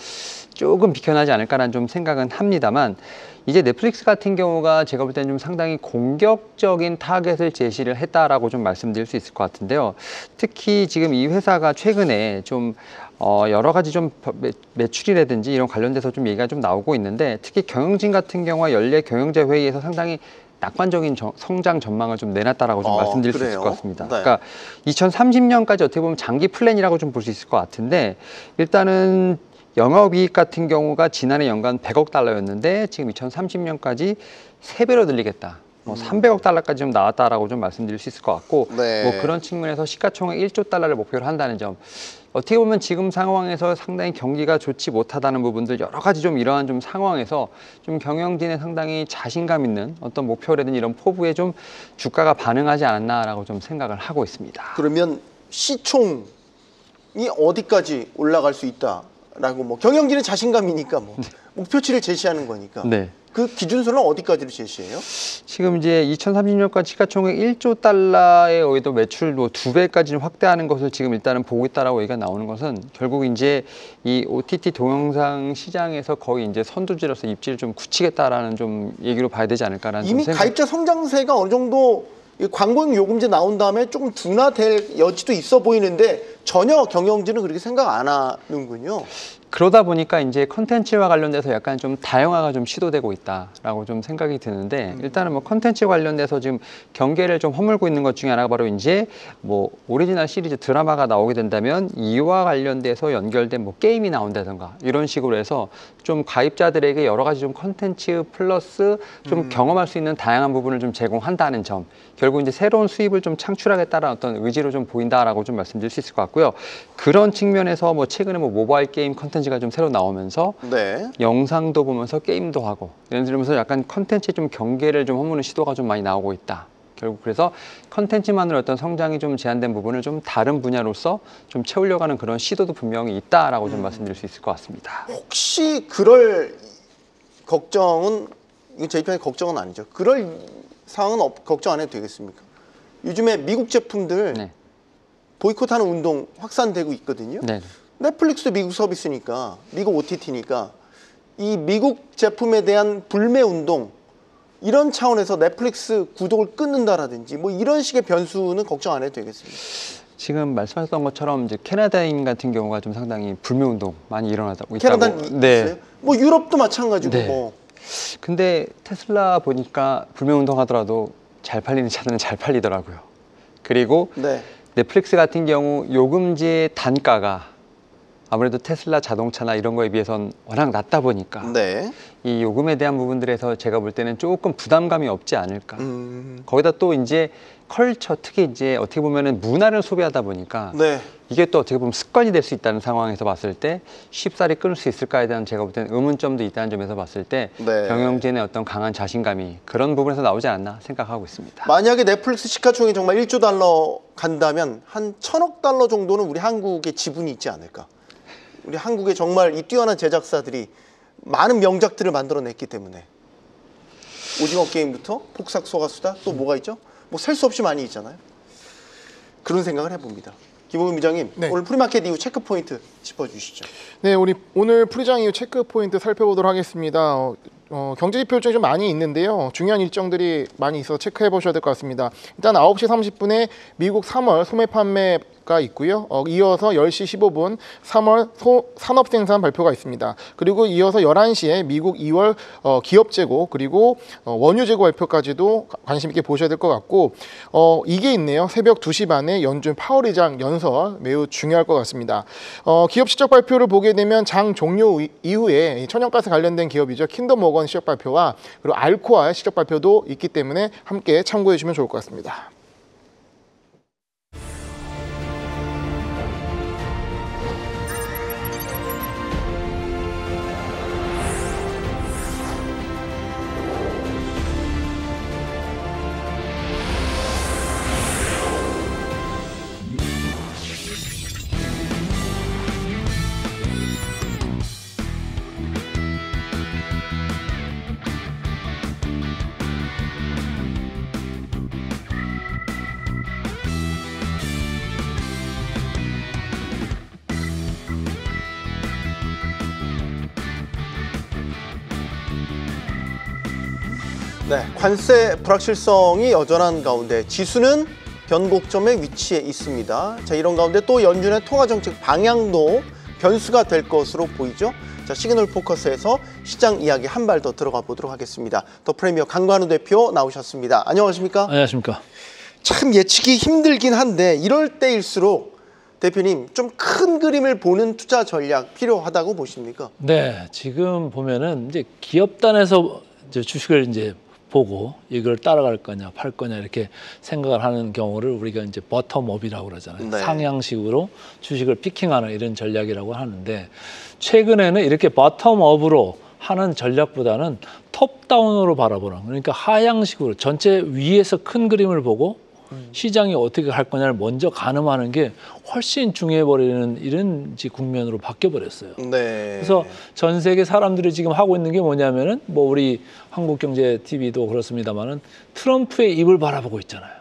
조금 비켜나지 않을까라는 좀 생각은 합니다만 이제 넷플릭스 같은 경우가 제가 볼 때는 좀 상당히 공격적인 타겟을 제시를 했다라고 좀 말씀드릴 수 있을 것 같은데요. 특히 지금 이 회사가 최근에 좀 여러 가지 좀 매출이라든지 이런 관련돼서 좀 얘기가 좀 나오고 있는데 특히 경영진 같은 경우와 연례 경영자 회의에서 상당히 낙관적인 성장 전망을 좀 내놨다라고 좀 말씀드릴 수 있을 것 같습니다. 네. 그러니까 2030년까지 어떻게 보면 장기 플랜이라고 좀 볼 수 있을 것 같은데 일단은 영업이익 같은 경우가 지난해 연간 100억 달러였는데 지금 2030년까지 3배로 늘리겠다. 뭐 300억 달러까지 좀 나왔다라고 좀 말씀드릴 수 있을 것 같고 네. 뭐 그런 측면에서 시가총액 1조 달러를 목표로 한다는 점 어떻게 보면 지금 상황에서 상당히 경기가 좋지 못하다는 부분들 여러 가지 좀 이러한 좀 상황에서 좀 경영진의 상당히 자신감 있는 어떤 목표라든지 이런 포부에 좀 주가가 반응하지 않았나라고 좀 생각을 하고 있습니다. 그러면 시총이 어디까지 올라갈 수 있다라고 뭐 경영진의 자신감이니까 뭐 목표치를 제시하는 거니까. 네. 그 기준선은 어디까지를 제시해요? 지금 이제 2030년까지 시가총액 1조 달러에 의해도 매출 뭐 2배까지 확대하는 것을 지금 일단은 보고 있다라고 얘기가 나오는 것은 결국 이제 이 OTT 동영상 시장에서 거의 이제 선두주로서 입지를 좀 굳히겠다라는 좀 얘기로 봐야 되지 않을까라는 이미 좀 생각. 가입자 성장세가 어느 정도 이 광고용 요금제 나온 다음에 조금 둔화될 여지도 있어 보이는데 전혀 경영진은 그렇게 생각 안 하는군요. 그러다 보니까 이제 컨텐츠와 관련돼서 약간 좀 다양화가 좀 시도되고 있다라고 좀 생각이 드는데 일단은 뭐 컨텐츠 관련돼서 지금 경계를 좀 허물고 있는 것 중에 하나가 바로 이제 뭐 오리지널 시리즈 드라마가 나오게 된다면 이와 관련돼서 연결된 뭐 게임이 나온다든가 이런 식으로 해서 좀 가입자들에게 여러 가지 좀 컨텐츠 플러스 좀 경험할 수 있는 다양한 부분을 좀 제공한다는 점 결국 이제 새로운 수입을 좀 창출하겠다라는 어떤 의지로 좀 보인다라고 좀 말씀드릴 수 있을 것 같고요. 그런 측면에서 뭐 최근에 뭐 모바일 게임 컨텐츠가 좀 새로 나오면서 네. 영상도 보면서 게임도 하고 예를 들면서 약간 컨텐츠의 좀 경계를 좀 허무는 시도가 좀 많이 나오고 있다. 결국 그래서 컨텐츠만으로 어떤 성장이 좀 제한된 부분을 좀 다른 분야로서 좀 채우려고 하는 그런 시도도 분명히 있다라고 좀 말씀드릴 수 있을 것 같습니다. 혹시 그럴 걱정은 이건 제 입장에 걱정은 아니죠. 그럴 상황은 걱정 안 해도 되겠습니까? 요즘에 미국 제품들 네. 보이콧하는 운동 확산되고 있거든요. 네. 넷플릭스도 미국 서비스니까 미국 OTT니까 이 미국 제품에 대한 불매 운동 이런 차원에서 넷플릭스 구독을 끊는다라든지 뭐 이런 식의 변수는 걱정 안 해도 되겠습니다. 지금 말씀하셨던 것처럼 이제 캐나다인 같은 경우가 좀 상당히 불매 운동 많이 일어나고 있다고. 캐나다는 네. 있어요? 뭐 유럽도 마찬가지고 네. 뭐. 근데 테슬라 보니까 불매 운동 하더라도 잘 팔리는 차들은 잘 팔리더라고요. 그리고 네. 넷플릭스 같은 경우 요금제 단가가 아무래도 테슬라 자동차나 이런 거에 비해서는 워낙 낮다 보니까 네. 이 요금에 대한 부분들에서 제가 볼 때는 조금 부담감이 없지 않을까. 거기다 또 이제 컬처, 특히 이제 어떻게 보면은 문화를 소비하다 보니까 네. 이게 또 어떻게 보면 습관이 될 수 있다는 상황에서 봤을 때 쉽사리 끊을 수 있을까에 대한 제가 볼 때는 의문점도 있다는 점에서 봤을 때 네. 경영진의 어떤 강한 자신감이 그런 부분에서 나오지 않나 생각하고 있습니다. 만약에 넷플릭스 시가총액이 정말 1조 달러 간다면 한 1,000억 달러 정도는 우리 한국에 지분이 있지 않을까. 우리 한국에 정말 이 뛰어난 제작사들이 많은 명작들을 만들어냈기 때문에 오징어 게임부터 폭삭 소가수다 또 뭐가 있죠? 뭐 셀 수 없이 많이 있잖아요. 그런 생각을 해봅니다. 김홍근 부장님, 네. 오늘 프리마켓 이후 체크 포인트 짚어주시죠. 네, 우리 오늘 프리장 이후 체크 포인트 살펴보도록 하겠습니다. 경제지표 일정이 좀 많이 있는데요. 중요한 일정들이 많이 있어서 체크해 보셔야 될 것 같습니다. 일단 9시 30분에 미국 3월 소매 판매 발표가 있고요. 이어서 10시 15분 3월 산업생산 발표가 있습니다. 그리고 이어서 11시에 미국 2월 기업 재고 그리고 원유 재고 발표까지도 관심 있게 보셔야 될 것 같고 이게 있네요. 새벽 2시 반에 연준 파월 의장 연설 매우 중요할 것 같습니다. 기업 실적 발표를 보게 되면 장 종료 이후에 천연가스 관련된 기업이죠. 킨더모건 실적 발표와 그리고 알코아의 실적 발표도 있기 때문에 함께 참고해 주시면 좋을 것 같습니다. 네, 관세 불확실성이 여전한 가운데 지수는 변곡점에 위치해 있습니다. 자, 이런 가운데 또 연준의 통화정책 방향도 변수가 될 것으로 보이죠. 자, 시그널 포커스에서 시장 이야기 한 발 더 들어가 보도록 하겠습니다. 더 프리미어 강관우 대표 나오셨습니다. 안녕하십니까? 안녕하십니까? 참 예측이 힘들긴 한데 이럴 때일수록 대표님 좀 큰 그림을 보는 투자 전략 필요하다고 보십니까? 네, 지금 보면은 이제 기업단에서 이제 주식을 이제 보고 이걸 따라갈 거냐, 팔 거냐 이렇게 생각을 하는 경우를 우리가 이제 버텀업이라고 그러잖아요. 네. 상향식으로 주식을 피킹하는 이런 전략이라고 하는데 최근에는 이렇게 버텀업으로 하는 전략보다는 톱다운으로 바라보는 그러니까 하향식으로 전체 위에서 큰 그림을 보고 시장이 어떻게 할 거냐를 먼저 가늠하는 게 훨씬 중요해버리는 이런 국면으로 바뀌어버렸어요. 네. 그래서 전 세계 사람들이 지금 하고 있는 게 뭐냐면은 뭐 우리 한국경제TV도 그렇습니다만은 트럼프의 입을 바라보고 있잖아요.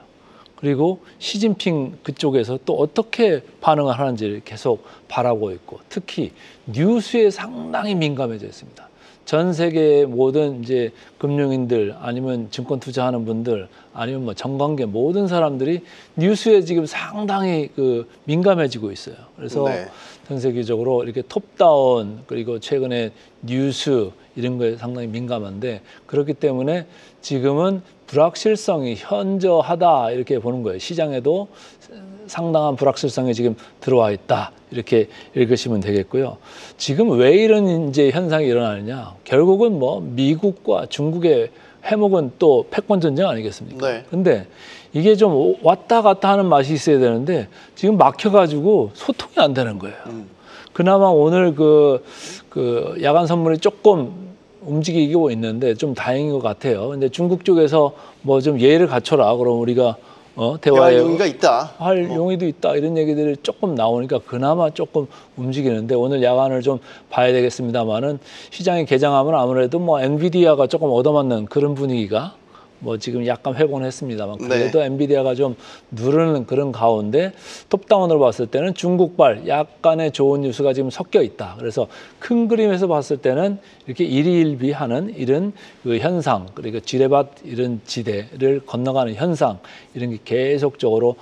그리고 시진핑 그쪽에서 또 어떻게 반응을 하는지를 계속 바라보고 있고 특히 뉴스에 상당히 민감해져 있습니다. 전 세계의 모든 이제 금융인들 아니면 증권 투자하는 분들 아니면 뭐 정관계 모든 사람들이 뉴스에 지금 상당히 민감해지고 있어요. 그래서 네. 전 세계적으로 이렇게 톱다운 그리고 최근에 뉴스 이런 거에 상당히 민감한데 그렇기 때문에 지금은 불확실성이 현저하다 이렇게 보는 거예요. 시장에도 상당한 불확실성이 지금 들어와 있다 이렇게 읽으시면 되겠고요. 지금 왜 이런 이제 현상이 일어나느냐? 결국은 뭐 미국과 중국의 해목은 또 패권 전쟁 아니겠습니까? 네. 근데 이게 좀 왔다 갔다 하는 맛이 있어야 되는데 지금 막혀가지고 소통이 안 되는 거예요. 그나마 오늘 그 야간 선물이 조금 움직이고 있는데 좀 다행인 것 같아요. 근데 중국 쪽에서 뭐 좀 예의를 갖춰라. 그럼 우리가 대화에 용의가 있다. 할 용의도 있다 이런 얘기들이 조금 나오니까 그나마 조금 움직이는데 오늘 야간을 좀 봐야 되겠습니다만은 시장이 개장하면 아무래도 뭐 엔비디아가 조금 얻어맞는 그런 분위기가 뭐 지금 약간 회복은 했습니다만 그래도 네. 엔비디아가 좀 누르는 그런 가운데 톱다운으로 봤을 때는 중국발 약간의 좋은 뉴스가 지금 섞여 있다. 그래서 큰 그림에서 봤을 때는 이렇게 일희일비하는 이런 그 현상 그리고 지뢰밭 이런 지대를 건너가는 현상 이런 게 계속적으로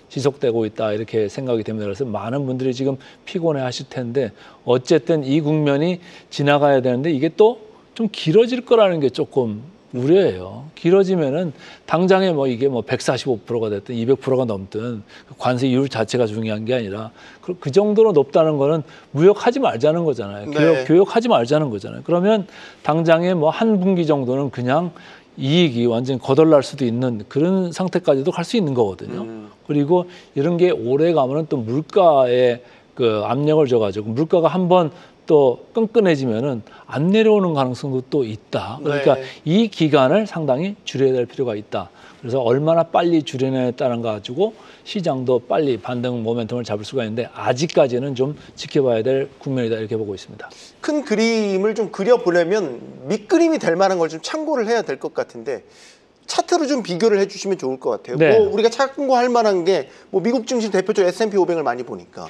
지속되고 있다 이렇게 생각이 됩니다. 그래서 많은 분들이 지금 피곤해하실 텐데 어쨌든 이 국면이 지나가야 되는데 이게 또 좀 길어질 거라는 게 조금 우려예요. 길어지면은 당장에 뭐 이게 뭐 145%가 됐든 200%가 넘든 관세율 자체가 중요한 게 아니라 그 정도로 높다는 거는 무역하지 말자는 거잖아요. 네. 교역하지 말자는 거잖아요. 그러면 당장에 뭐 한 분기 정도는 그냥 이익이 완전히 거덜날 수도 있는 그런 상태까지도 갈 수 있는 거거든요. 그리고 이런 게 오래 가면은 또 물가에 그 압력을 줘가지고 물가가 한번 또 끈끈해지면은 안 내려오는 가능성도 또 있다. 그러니까 네. 이 기간을 상당히 줄여야 될 필요가 있다. 그래서 얼마나 빨리 줄여내에 따른 거 가지고 시장도 빨리 반등 모멘텀을 잡을 수가 있는데 아직까지는 좀 지켜봐야 될 국면이다 이렇게 보고 있습니다. 큰 그림을 좀 그려보려면 밑그림이 될 만한 걸 좀 참고를 해야 될 것 같은데 차트로 좀 비교를 해주시면 좋을 것 같아요. 네. 뭐 우리가 참고할 만한 게 뭐 미국 증시 대표적 S&P 500을 많이 보니까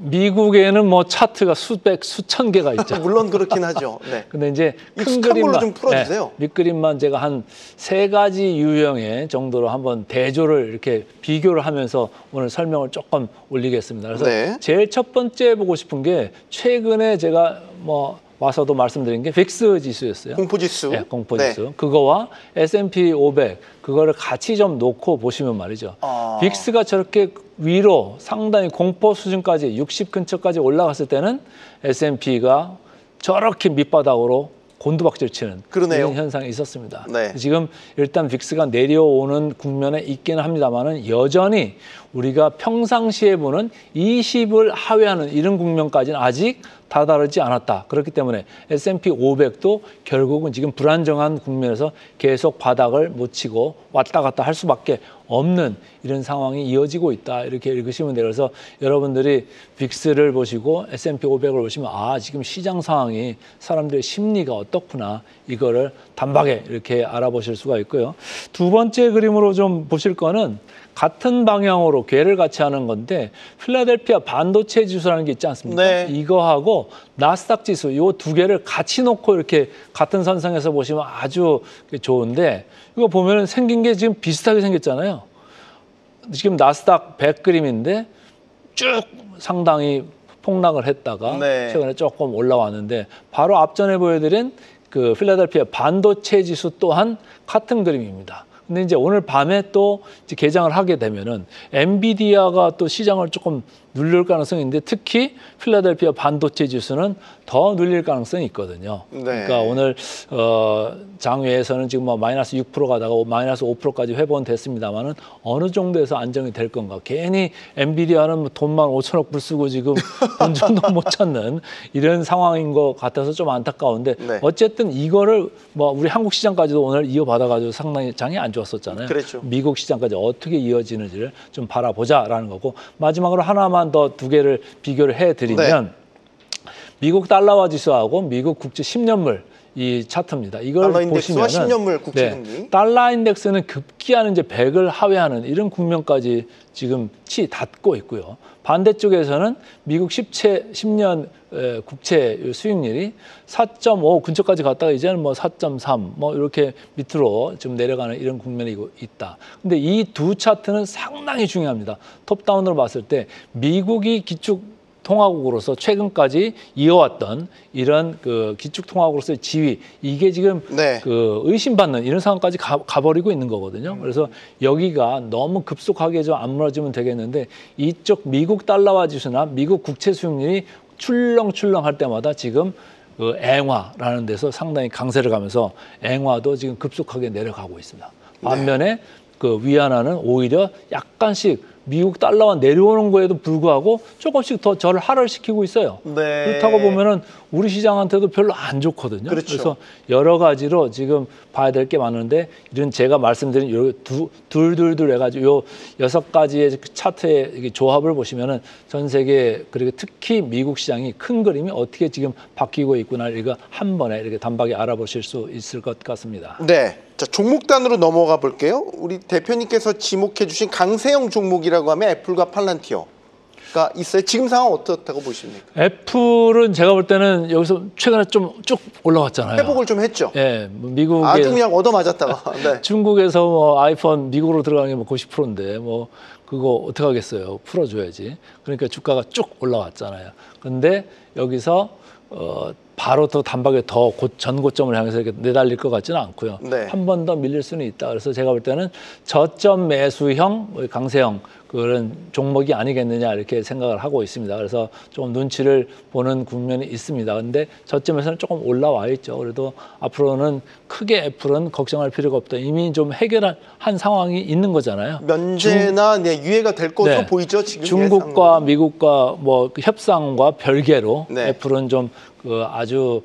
미국에는 뭐 차트가 수백, 수천 개가 있죠. 물론 그렇긴 하죠. 네. 근데 이제 큰 익숙한 걸로 그림만 좀 풀어주세요. 밑그림만 제가 한 3가지 유형의 정도로 한번 대조를 이렇게 비교를 하면서 오늘 설명을 조금 올리겠습니다. 그래서 네. 제일 첫 번째 보고 싶은 게 최근에 제가 뭐 와서도 말씀드린 게 빅스 지수였어요. 공포지수. 네, 공포지수. 그거와 S&P 500 그거를 같이 좀 놓고 보시면 말이죠. 빅스가 저렇게 위로 상당히 공포 수준까지 60 근처까지 올라갔을 때는 S&P가 저렇게 밑바닥으로 곤두박질 치는 그러네요. 이런 현상이 있었습니다. 네. 지금 일단 빅스가 내려오는 국면에 있기는 합니다만은 여전히 우리가 평상시에 보는 20을 하회하는 이런 국면까지는 아직 다다르지 않았다. 그렇기 때문에 S&P 500도 결국은 지금 불안정한 국면에서 계속 바닥을 못 치고 왔다 갔다 할 수밖에 없는 이런 상황이 이어지고 있다. 이렇게 읽으시면 돼요. 그래서 여러분들이 빅스를 보시고 S&P 500을 보시면 아, 지금 시장 상황이 사람들의 심리가 어떻구나. 이거를 단박에 이렇게 알아보실 수가 있고요. 두 번째 그림으로 좀 보실 거는 같은 방향으로 궤를 같이 하는 건데 필라델피아 반도체 지수라는 게 있지 않습니까? 네. 이거하고 나스닥 지수 이 두 개를 같이 놓고 이렇게 같은 선상에서 보시면 아주 좋은데 이거 보면 생긴 게 지금 비슷하게 생겼잖아요. 지금 나스닥 100 그림인데 쭉 상당히 폭락을 했다가 네. 최근에 조금 올라왔는데 바로 앞전에 보여드린 그 필라델피아 반도체 지수 또한 같은 그림입니다. 근데 이제 오늘 밤에 또 이제 개장을 하게 되면은 엔비디아가 또 시장을 조금 눌릴 가능성이 있는데 특히 필라델피아 반도체 지수는 더 눌릴 가능성이 있거든요. 네. 그러니까 오늘 장외에서는 지금 뭐 마이너스 6% 가다가 마이너스 5%까지 회복됐습니다만은 어느 정도에서 안정이 될 건가? 괜히 엔비디아는 뭐 돈만 5천억 불 쓰고 지금 돈 정도 못 찾는 이런 상황인 것 같아서 좀 안타까운데 네. 어쨌든 이거를 뭐 우리 한국 시장까지도 오늘 이어받아가지고 상당히 장이 안 좋았었잖아요. 그렇죠. 미국 시장까지 어떻게 이어지는지를 좀 바라보자라는 거고 마지막으로 하나만 더 두 개를 비교를 해드리면 미국 달러화 지수하고 미국 국채 10년물 이 차트입니다. 이걸 달러 인덱스와 보시면은 10년물 국채 금리. 달러 인덱스는 급기야는 이제 100을 하회하는 이런 국면까지 지금 닿고 있고요. 반대쪽에서는 미국 10년 국채 수익률이 4.5 근처까지 갔다가 이제는 뭐 4.3 뭐 이렇게 밑으로 좀 내려가는 이런 국면이 있다. 근데 이 두 차트는 상당히 중요합니다. 톱다운으로 봤을 때 미국이 기축통화국으로서 최근까지 이어왔던 이런 그 기축통화국으로서의 지위 이게 지금 네. 그 의심받는 이런 상황까지 가버리고 있는 거거든요. 그래서 여기가 너무 급속하게 좀 안 무너지면 되겠는데 이쪽 미국 달러화 지수나 미국 국채 수익률이 출렁출렁 할 때마다 지금 그 앵화라는 데서 상당히 강세를 가면서 앵화도 지금 급속하게 내려가고 있습니다. 반면에 그 위안화는 오히려 약간씩 미국 달러가 내려오는 거에도 불구하고 조금씩 더 저를 하락시키고 있어요. 네. 그렇다고 보면은 우리 시장한테도 별로 안 좋거든요. 그렇죠. 그래서 여러 가지로 지금 봐야 될 게 많은데 이런 제가 말씀드린 요 둘 해가지고 요 6가지의 차트의 조합을 보시면은 전 세계 그리고 특히 미국 시장이 큰 그림이 어떻게 지금 바뀌고 있구나 이거 한 번에 이렇게 단박에 알아보실 수 있을 것 같습니다. 네. 자, 종목단으로 넘어가 볼게요. 우리 대표님께서 지목해 주신 강세형 종목이라고 하면 애플과 팔란티어가 있어요. 지금 상황 어떻다고 보십니까? 애플은 제가 볼 때는 여기서 최근에 좀 쭉 올라왔잖아요. 회복을 좀 했죠. 예, 미국에 아주 그냥 얻어맞았다가. 네. 중국에서 뭐 아이폰 미국으로 들어가는 게 뭐 90%인데 뭐 그거 어떻게 하겠어요? 풀어줘야지. 그러니까 주가가 쭉 올라왔잖아요. 근데 여기서 바로 더 단박에 더 전고점을 향해서 이렇게 내달릴 것 같지는 않고요. 네. 한 번 더 밀릴 수는 있다. 그래서 제가 볼 때는 저점 매수형, 강세형 그런 종목이 아니겠느냐 이렇게 생각을 하고 있습니다. 그래서 좀 눈치를 보는 국면이 있습니다. 근데 저점에서는 조금 올라와 있죠. 그래도 앞으로는 크게 애플은 걱정할 필요가 없다. 이미 좀 해결한 상황이 있는 거잖아요. 면제나 유예가 될 것으로 네. 보이죠. 지금 중국과 예상으로. 미국과 뭐 협상과 별개로 네. 애플은 좀 아주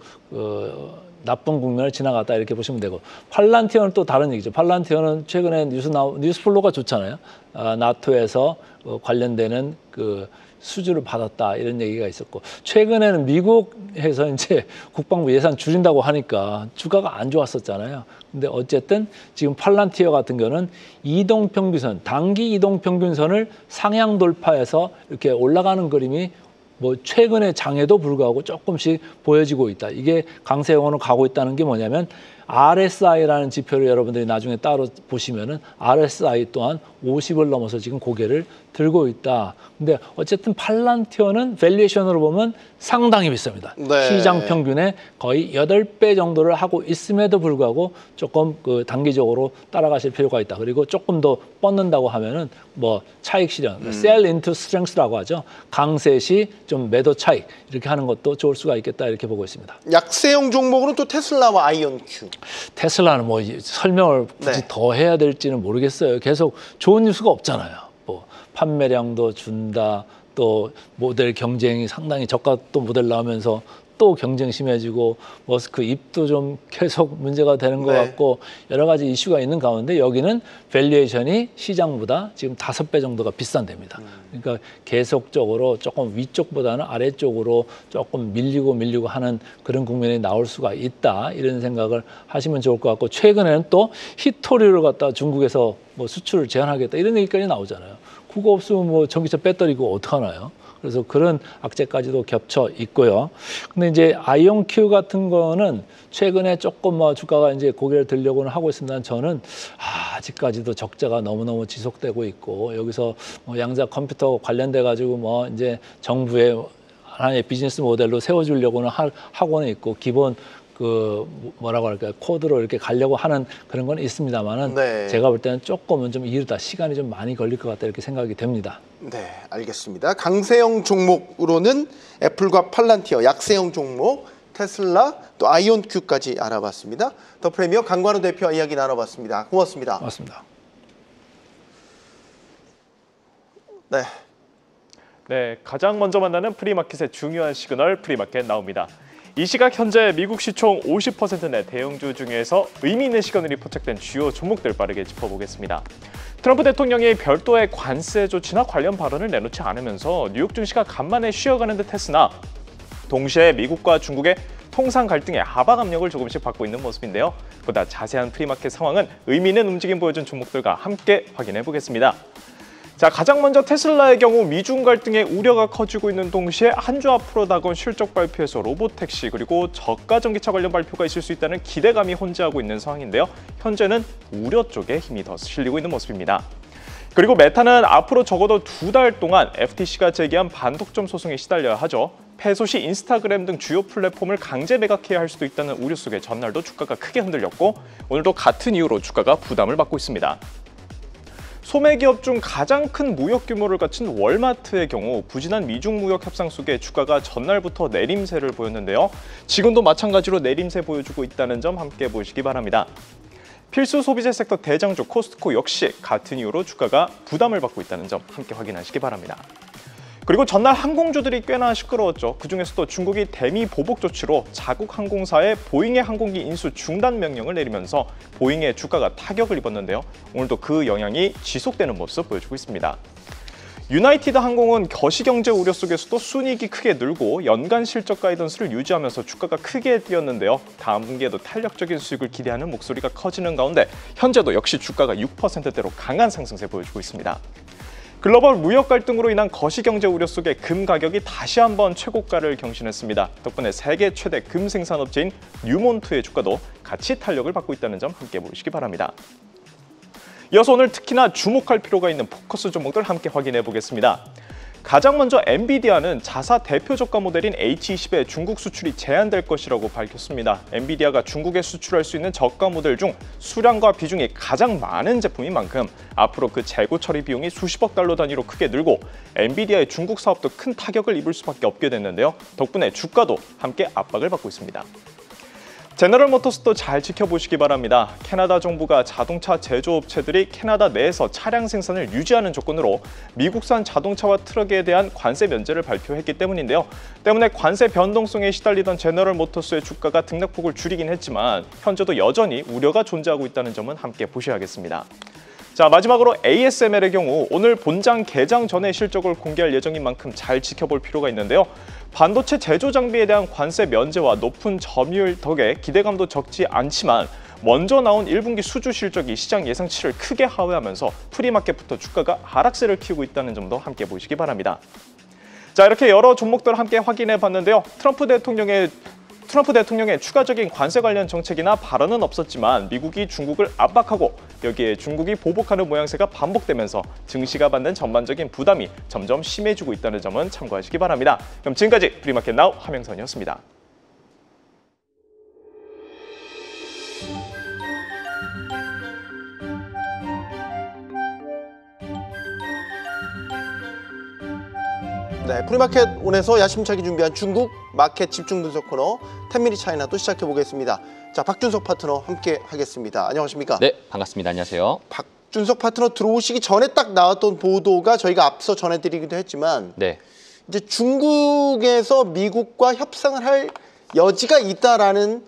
나쁜 국면을 지나갔다 이렇게 보시면 되고 팔란티어는 또 다른 얘기죠. 팔란티어는 최근에 뉴스플로가 좋잖아요. 나토에서 관련되는 그 수주를 받았다 이런 얘기가 있었고 최근에는 미국에서 이제 국방부 예산 줄인다고 하니까 주가가 안 좋았었잖아요. 근데 어쨌든 지금 팔란티어 같은 경우는 이동평균선, 단기 이동평균선을 상향 돌파해서 이렇게 올라가는 그림이 뭐 최근의 장에도 불구하고 조금씩 보여지고 있다. 이게 강세형으로 가고 있다는 게 뭐냐면 RSI라는 지표를 여러분들이 나중에 따로 보시면은 RSI 또한 50을 넘어서 지금 고개를 들고 있다. 근데 어쨌든 팔란티어는 밸류에이션으로 보면 상당히 비쌉니다. 네. 시장 평균의 거의 8배 정도를 하고 있음에도 불구하고 조금 그 단기적으로 따라가실 필요가 있다. 그리고 조금 더 뻗는다고 하면은 뭐 차익 실현, sell into strength라고 하죠. 강세 시 좀 매도 차익 이렇게 하는 것도 좋을 수가 있겠다 이렇게 보고 있습니다. 약세형 종목으로는 또 테슬라와 아이온큐. 테슬라는 뭐 설명을 굳이 네. 더 해야 될지는 모르겠어요. 계속 좋은 뉴스가 없잖아요. 뭐 판매량도 준다. 또 모델 경쟁이 상당히 저가 또 모델 나오면서 또 경쟁 심해지고 머스크 입도 좀 계속 문제가 되는 것 네. 같고 여러 가지 이슈가 있는 가운데 여기는 밸류에이션이 시장보다 지금 5배 정도가 비싼답니다. 그러니까 계속적으로 조금 위쪽보다는 아래쪽으로 조금 밀리고 하는 그런 국면이 나올 수가 있다. 이런 생각을 하시면 좋을 것 같고 최근에는 또 히토리를 갖다 중국에서 뭐 수출을 제한하겠다 이런 얘기까지 나오잖아요. 그거 없으면 뭐 전기차 배터리고 어떡하나요? 그래서 그런 악재까지도 겹쳐 있고요. 근데 이제 아이온큐 같은 거는 최근에 조금 뭐 주가가 이제 고개를 들려고는 하고 있습니다. 저는 아직까지도 적자가 너무너무 지속되고 있고 여기서 뭐 양자 컴퓨터 관련돼 가지고 뭐 이제 정부의 하나의 비즈니스 모델로 세워주려고는 하고는 있고 기본 그 뭐라고 할까요 코드로 이렇게 가려고 하는 그런 건 있습니다만은 네. 제가 볼 때는 조금은 좀 이르다 시간이 좀 많이 걸릴 것 같다 이렇게 생각이 됩니다. 네, 알겠습니다. 강세형 종목으로는 애플과 팔란티어, 약세형 종목 테슬라 또 아이온큐까지 알아봤습니다. 더 프리미어 강관우 대표와 이야기 나눠봤습니다. 고맙습니다. 맞습니다. 네. 네, 가장 먼저 만나는 프리마켓의 중요한 시그널 프리마켓 나옵니다. 이 시각 현재 미국 시총 50% 내 대형주 중에서 의미 있는 시그널이 포착된 주요 종목들 빠르게 짚어보겠습니다. 트럼프 대통령이 별도의 관세 조치나 관련 발언을 내놓지 않으면서 뉴욕 증시가 간만에 쉬어가는 듯 했으나 동시에 미국과 중국의 통상 갈등의 하방 압력을 조금씩 받고 있는 모습인데요. 보다 자세한 프리마켓 상황은 의미 있는 움직임 보여준 종목들과 함께 확인해 보겠습니다. 자, 가장 먼저 테슬라의 경우 미중 갈등의 우려가 커지고 있는 동시에 한 주 앞으로 다가온 실적 발표에서 로보택시 그리고 저가 전기차 관련 발표가 있을 수 있다는 기대감이 혼재하고 있는 상황인데요. 현재는 우려 쪽에 힘이 더 실리고 있는 모습입니다. 그리고 메타는 앞으로 적어도 2달 동안 FTC가 제기한 반독점 소송에 시달려야 하죠. 패소 시 인스타그램 등 주요 플랫폼을 강제 매각해야 할 수도 있다는 우려 속에 전날도 주가가 크게 흔들렸고 오늘도 같은 이유로 주가가 부담을 받고 있습니다. 소매기업 중 가장 큰 무역 규모를 갖춘 월마트의 경우 부진한 미중 무역 협상 속에 주가가 전날부터 내림세를 보였는데요. 지금도 마찬가지로 내림세 보여주고 있다는 점 함께 보시기 바랍니다. 필수 소비재 섹터 대장주 코스트코 역시 같은 이유로 주가가 부담을 받고 있다는 점 함께 확인하시기 바랍니다. 그리고 전날 항공주들이 꽤나 시끄러웠죠. 그중에서도 중국이 대미 보복 조치로 자국 항공사에 보잉의 항공기 인수 중단 명령을 내리면서 보잉의 주가가 타격을 입었는데요. 오늘도 그 영향이 지속되는 모습 보여주고 있습니다. 유나이티드 항공은 거시경제 우려 속에서도 순이익이 크게 늘고 연간 실적 가이던스를 유지하면서 주가가 크게 뛰었는데요. 다음 분기에도 탄력적인 수익을 기대하는 목소리가 커지는 가운데 현재도 역시 주가가 6%대로 강한 상승세 보여주고 있습니다. 글로벌 무역 갈등으로 인한 거시경제 우려 속에 금 가격이 다시 한번 최고가를 경신했습니다. 덕분에 세계 최대 금 생산업체인 뉴몬트의 주가도 같이 탄력을 받고 있다는 점 함께 보시기 바랍니다. 이어서 오늘 특히나 주목할 필요가 있는 포커스 종목들 함께 확인해 보겠습니다. 가장 먼저 엔비디아는 자사 대표 저가 모델인 H20의 중국 수출이 제한될 것이라고 밝혔습니다. 엔비디아가 중국에 수출할 수 있는 저가 모델 중 수량과 비중이 가장 많은 제품인 만큼 앞으로 그 재고 처리 비용이 수십억 달러 단위로 크게 늘고 엔비디아의 중국 사업도 큰 타격을 입을 수밖에 없게 됐는데요. 덕분에 주가도 함께 압박을 받고 있습니다. 제너럴 모터스도 잘 지켜보시기 바랍니다. 캐나다 정부가 자동차 제조업체들이 캐나다 내에서 차량 생산을 유지하는 조건으로 미국산 자동차와 트럭에 대한 관세 면제를 발표했기 때문인데요. 때문에 관세 변동성에 시달리던 제너럴 모터스의 주가가 등락폭을 줄이긴 했지만 현재도 여전히 우려가 존재하고 있다는 점은 함께 보셔야겠습니다. 자, 마지막으로 ASML의 경우 오늘 본장 개장 전에 실적을 공개할 예정인 만큼 잘 지켜볼 필요가 있는데요. 반도체 제조 장비에 대한 관세 면제와 높은 점유율 덕에 기대감도 적지 않지만 먼저 나온 1분기 수주 실적이 시장 예상치를 크게 하회하면서 프리마켓부터 주가가 하락세를 키우고 있다는 점도 함께 보시기 바랍니다. 자, 이렇게 여러 종목들을 함께 확인해 봤는데요. 트럼프 대통령의 추가적인 관세 관련 정책이나 발언은 없었지만 미국이 중국을 압박하고 여기에 중국이 보복하는 모양새가 반복되면서 증시가 받는 전반적인 부담이 점점 심해지고 있다는 점은 참고하시기 바랍니다. 그럼 지금까지 프리마켓 나우 함영선이었습니다. 네, 프리마켓 온에서 야심차게 준비한 중국 마켓 집중 분석 코너 10미닛 차이나 또 시작해 보겠습니다. 자, 박준석 파트너 함께 하겠습니다. 안녕하십니까? 네, 반갑습니다. 안녕하세요. 박준석 파트너 들어오시기 전에 딱 나왔던 보도가 저희가 앞서 전해드리기도 했지만 네. 이제 중국에서 미국과 협상을 할 여지가 있다라는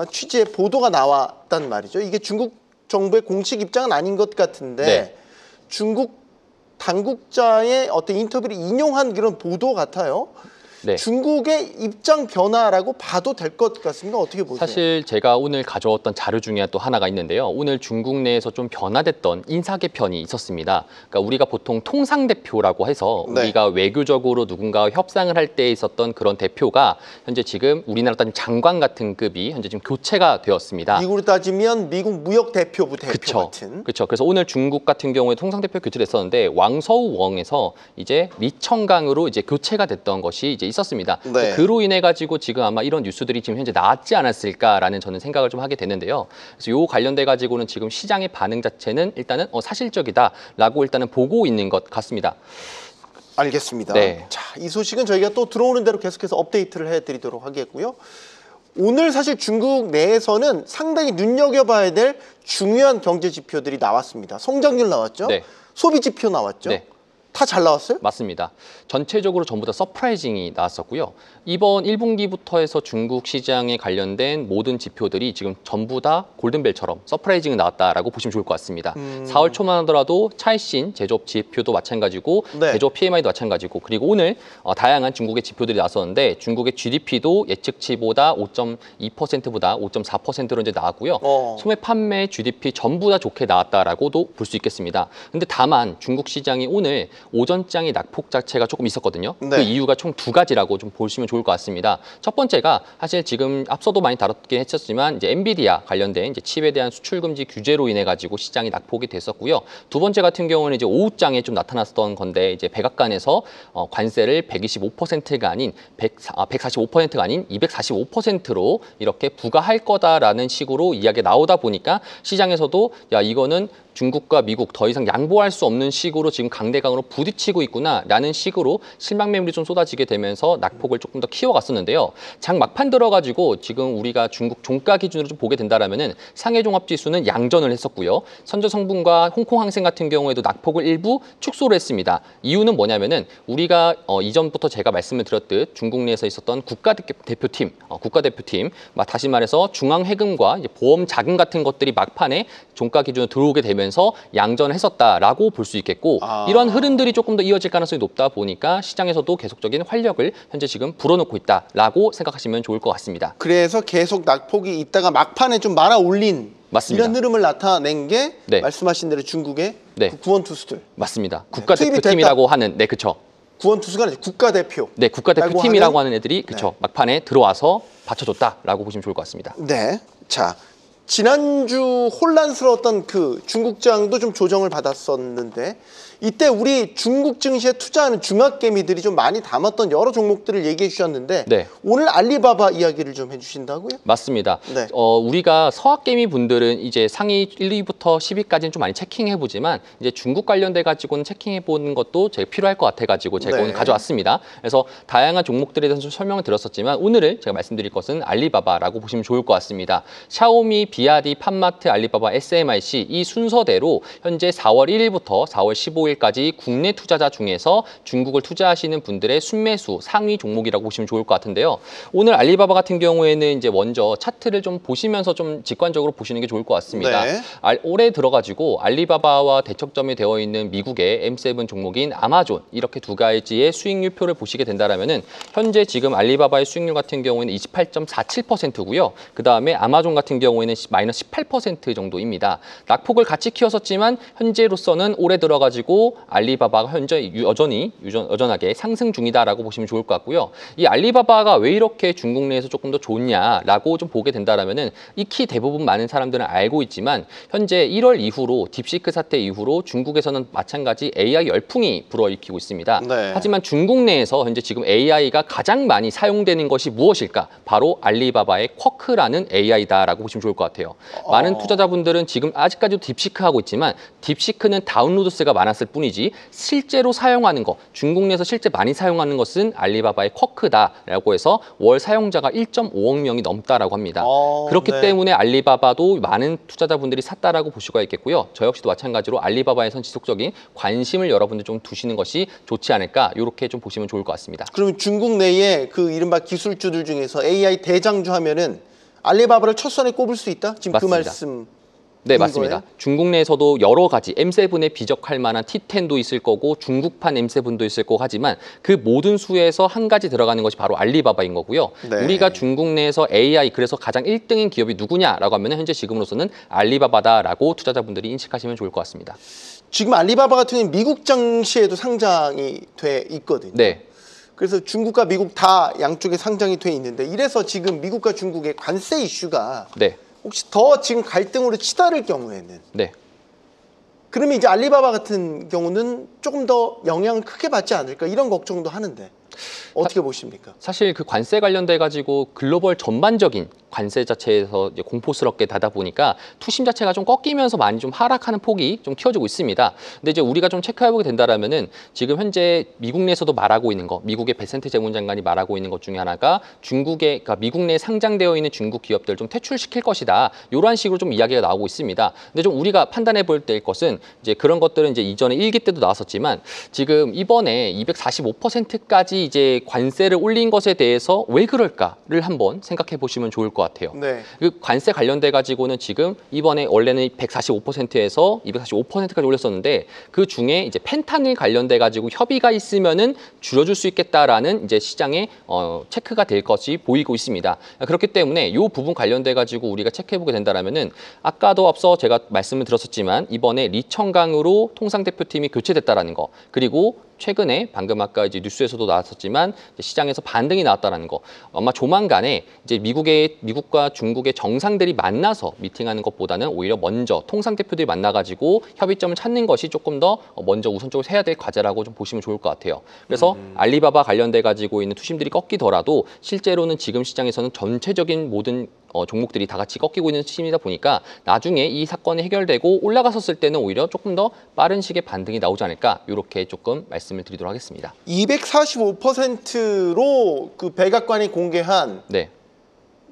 취지의 보도가 나왔단 말이죠. 이게 중국 정부의 공식 입장은 아닌 것 같은데 네. 중국 당국자의 어떤 인터뷰를 인용한 그런 보도 같아요. 네. 중국의 입장 변화라고 봐도 될 것 같습니다. 어떻게 보세요? 사실 제가 오늘 가져왔던 자료 중에 또 하나가 있는데요. 오늘 중국 내에서 좀 변화됐던 인사 개편이 있었습니다. 그러니까 우리가 보통 통상대표라고 해서 네. 우리가 외교적으로 누군가와 협상을 할 때 있었던 그런 대표가 현재 지금 우리나라 따지면 장관 같은 급이 현재 지금 교체가 되었습니다. 미국으로 따지면 미국 무역대표부 대표 그쵸. 같은. 그렇죠. 그래서 오늘 중국 같은 경우에 통상대표 교체됐었는데 왕서우 웡에서 이제 리청강으로 이제 교체가 됐던 것이 이제 있었습니다. 네. 그로 인해 가지고 지금 아마 이런 뉴스들이 지금 현재 나왔지 않았을까라는 저는 생각을 좀 하게 되는데요. 그래서 요 관련돼 가지고는 지금 시장의 반응 자체는 일단은 사실적이다라고 일단은 보고 있는 것 같습니다. 알겠습니다. 네. 자, 이 소식은 저희가 또 들어오는 대로 계속해서 업데이트를 해드리도록 하겠고요. 오늘 사실 중국 내에서는 상당히 눈여겨봐야 될 중요한 경제 지표들이 나왔습니다. 성장률 나왔죠. 네. 소비 지표 나왔죠. 네. 다 잘 나왔어요? 맞습니다. 전체적으로 전부 다 서프라이징이 나왔었고요. 이번 1분기부터 해서 중국 시장에 관련된 모든 지표들이 지금 전부 다 골든벨처럼 서프라이징이 나왔다라고 보시면 좋을 것 같습니다. 4월 초만 하더라도 차이신 제조업 지표도 마찬가지고 네. 제조업 PMI도 마찬가지고 그리고 오늘 다양한 중국의 지표들이 나왔었는데 중국의 GDP도 예측치보다 5.2%보다 5.4%로 이제 나왔고요. 소매 판매 GDP 전부 다 좋게 나왔다라고도 볼 수 있겠습니다. 근데 다만 중국 시장이 오늘 오전장의 낙폭 자체가 조금 있었거든요. 네. 그 이유가 총 두 가지라고 좀 보시면 좋을 것 같습니다. 첫 번째가 사실 지금 앞서도 많이 다뤘긴 했었지만 이제 엔비디아 관련된 이제 칩에 대한 수출 금지 규제로 인해 가지고 시장이 낙폭이 됐었고요. 두 번째 같은 경우는 이제 오후장에 좀 나타났던 건데 이제 백악관에서 관세를 125%가 아닌 145%가 아닌 245%로 이렇게 부과할 거다라는 식으로 이야기가 나오다 보니까 시장에서도 야 이거는 중국과 미국 더 이상 양보할 수 없는 식으로 지금 강대강으로 부딪히고 있구나라는 식으로 실망 매물이 좀 쏟아지게 되면서 낙폭을 조금 더 키워갔었는데요. 장 막판 들어가지고 지금 우리가 중국 종가 기준으로 좀 보게 된다라면은 상해 종합 지수는 양전을 했었고요. 선저성분과 홍콩 항생 같은 경우에도 낙폭을 일부 축소를 했습니다. 이유는 뭐냐면은 우리가 이전부터 제가 말씀을 드렸듯 중국 내에서 있었던 국가대표팀, 다시 말해서 중앙해금과 이제 보험 자금 같은 것들이 막판에 종가 기준으로 들어오게 되면서 양전을 했었다라고 볼 수 있겠고 이런 흐름들이 조금 더 이어질 가능성이 높다 보니까 시장에서도 계속적인 활력을 현재 지금 불어넣고 있다라고 생각하시면 좋을 것 같습니다. 그래서 계속 낙폭이 있다가 막판에 좀 말아 올린 맞습니다. 이런 흐름을 나타낸 게 네. 말씀하신 대로 중국의 네. 구원투수들. 맞습니다. 국가대표팀이라고 하는 그쵸. 구원투수가 아니라 국가대표. 네, 국가대표팀이라고 하는 애들이 그쵸. 막판에 들어와서 받쳐줬다라고 보시면 좋을 것 같습니다. 네. 자, 지난주 혼란스러웠던 그 중국장도 좀 조정을 받았었는데 이때 우리 중국 증시에 투자하는 중학개미들이 좀 많이 담았던 여러 종목들을 얘기해 주셨는데 네. 오늘 알리바바 이야기를 좀 해주신다고요? 맞습니다. 네. 우리가 서학개미 분들은 이제 상위 1위부터 10위까지는 좀 많이 체킹해보지만 이제 중국 관련돼 가지고는 체킹해보는 것도 제가 필요할 것 같아가지고 제가 네. 오늘 가져왔습니다. 그래서 다양한 종목들에 대해서 좀 설명을 드렸었지만 오늘은 제가 말씀드릴 것은 알리바바라고 보시면 좋을 것 같습니다. 샤오미, 비아디, 팜마트, 알리바바, SMIC 이 순서대로 현재 4월 1일부터 4월 15일까지 국내 투자자 중에서 중국을 투자하시는 분들의 순매수 상위 종목이라고 보시면 좋을 것 같은데요. 오늘 알리바바 같은 경우에는 이제 먼저 차트를 좀 보시면서 좀 직관적으로 보시는 게 좋을 것 같습니다. 네. 올해 들어가지고 알리바바와 대척점이 되어 있는 미국의 M7 종목인 아마존 이렇게 두 가지의 수익률표를 보시게 된다면은 현재 지금 알리바바의 수익률 같은 경우에는 28.47%고요. 그 다음에 아마존 같은 경우에는 마이너스 18% 정도입니다. 낙폭을 같이 키웠었지만 현재로서는 올해 들어가지고 알리바바가 현재 여전하게 상승 중이다라고 보시면 좋을 것 같고요. 이 알리바바가 왜 이렇게 중국 내에서 조금 더 좋냐라고 좀 보게 된다면은 익히 대부분 많은 사람들은 알고 있지만 현재 1월 이후로 딥시크 사태 이후로 중국에서는 마찬가지 AI 열풍이 불어일으키고 있습니다. 네. 하지만 중국 내에서 현재 지금 AI가 가장 많이 사용되는 것이 무엇일까? 바로 알리바바의 쿼크라는 AI다라고 보시면 좋을 것 같아요. 많은 투자자분들은 지금 아직까지도 딥시크 하고 있지만 딥시크는 다운로드 수가 많았을 뿐이지 실제로 사용하는 거, 중국 내에서 실제 많이 사용하는 것은 알리바바의 쿼크다라고 해서 월 사용자가 1.5억 명이 넘다라고 합니다. 그렇기 네. 때문에 알리바바도 많은 투자자분들이 샀다라고 볼 수가 있겠고요. 저 역시도 마찬가지로 알리바바에선 지속적인 관심을 여러분들 좀 두시는 것이 좋지 않을까 이렇게 좀 보시면 좋을 것 같습니다. 그러면 중국 내에 그 이른바 기술주들 중에서 AI 대장주 하면은 알리바바를 첫 선에 꼽을 수 있다? 지금 맞습니다. 그 말씀. 네, 맞습니다. 중국 내에서도 여러 가지 M7에 비적할 만한 T10도 있을 거고 중국판 M7도 있을 거고 하지만 그 모든 수에서 한 가지 들어가는 것이 바로 알리바바인 거고요. 네. 우리가 중국 내에서 AI 그래서 가장 1등인 기업이 누구냐라고 하면 현재 지금으로서는 알리바바다라고 투자자분들이 인식하시면 좋을 것 같습니다. 지금 알리바바 같은 경우는 미국 증시에도 상장이 돼 있거든요. 네. 그래서 중국과 미국 다 양쪽에 상장이 돼 있는데 이래서 지금 미국과 중국의 관세 이슈가 네. 혹시 더 지금 갈등으로 치달을 경우에는 네. 그러면 이제 알리바바 같은 경우는 조금 더 영향을 크게 받지 않을까 이런 걱정도 하는데 어떻게 보십니까? 사실 그 관세 관련돼 가지고 글로벌 전반적인 관세 자체에서 이제 공포스럽게 되다 보니까 투심 자체가 좀 꺾이면서 많이 좀 하락하는 폭이 좀 키워지고 있습니다. 근데 이제 우리가 좀 체크해보게 된다라면은 지금 현재 미국 내에서도 말하고 있는 거, 미국의 베센트 재무장관이 말하고 있는 것 중에 하나가 중국의 그러니까 미국 내에 상장되어 있는 중국 기업들 좀 퇴출시킬 것이다. 이런 식으로 좀 이야기가 나오고 있습니다. 근데 좀 우리가 판단해 볼 때 것은 이제 그런 것들은 이제 이전에 1기 때도 나왔었지만 지금 이번에 245%까지 이제 관세를 올린 것에 대해서 왜 그럴까를 한번 생각해 보시면 좋을 것 같아요. 네. 그 관세 관련돼 가지고는 지금 이번에 원래는 145%에서 245%까지 올렸었는데 그 중에 이제 펜타닐 관련돼 가지고 협의가 있으면은 줄여줄 수 있겠다라는 이제 시장에 체크가 될 것이 보이고 있습니다. 그렇기 때문에 이 부분 관련돼 가지고 우리가 체크해 보게 된다라면은 아까도 앞서 제가 말씀을 드렸었지만 이번에 리청강으로 통상대표팀이 교체됐다라는 거 그리고 최근에 방금 아까 이제 뉴스에서도 나왔었지만 시장에서 반등이 나왔다는 거 아마 조만간에 이제 미국과 중국의 정상들이 만나서 미팅하는 것보다는 오히려 먼저 통상 대표들이 만나가지고 협의점을 찾는 것이 조금 더 먼저 우선적으로 해야 될 과제라고 좀 보시면 좋을 것 같아요. 그래서 알리바바 관련돼 가지고 있는 투심들이 꺾이더라도 실제로는 지금 시장에서는 전체적인 모든 종목들이 다 같이 꺾이고 있는 시점이다 보니까 나중에 이 사건이 해결되고 올라갔었을 때는 오히려 조금 더 빠른 시기에 반등이 나오지 않을까 이렇게 조금 말씀을 드리도록 하겠습니다. 245%로 그 백악관이 공개한 네.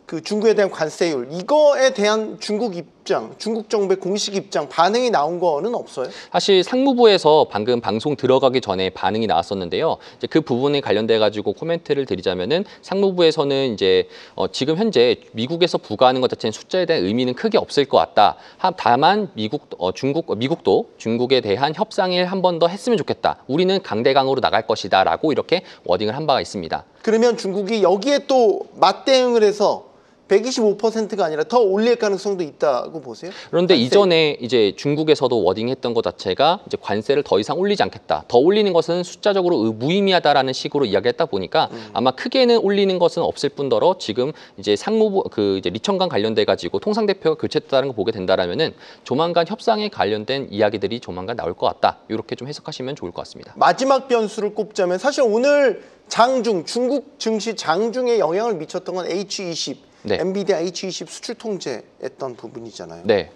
그 중국에 대한 관세율 이거에 대한 중국 입장, 중국 정부의 공식 입장 반응이 나온 거는 없어요? 사실 상무부에서 방금 방송 들어가기 전에 반응이 나왔었는데요. 이제 그 부분에 관련돼 가지고 코멘트를 드리자면은 상무부에서는 이제 지금 현재 미국에서 부과하는 것 자체는 숫자에 대한 의미는 크게 없을 것 같다. 다만 미국도 중국에 대한 협상을 한 번 더 했으면 좋겠다. 우리는 강대강으로 나갈 것이다라고 이렇게 워딩을 한 바가 있습니다. 그러면 중국이 여기에 또 맞대응을 해서 125%가 아니라 더 올릴 가능성도 있다고 보세요? 그런데 관세. 이전에 이제 중국에서도 워딩했던 것 자체가 이제 관세를 더 이상 올리지 않겠다. 더 올리는 것은 숫자적으로 무의미하다라는 식으로 이야기했다 보니까 아마 크게는 올리는 것은 없을 뿐더러 지금 이제 상무부 이제 리청강 관련돼 가지고 통상 대표가 교체됐다는 거 보게 된다라면은 조만간 협상에 관련된 이야기들이 조만간 나올 것 같다. 이렇게 좀 해석하시면 좋을 것 같습니다. 마지막 변수를 꼽자면 사실 오늘 중국 증시 장중에 영향을 미쳤던 건 H20, 네. 엔비디아 H20 수출 통제했던 부분이잖아요. 네,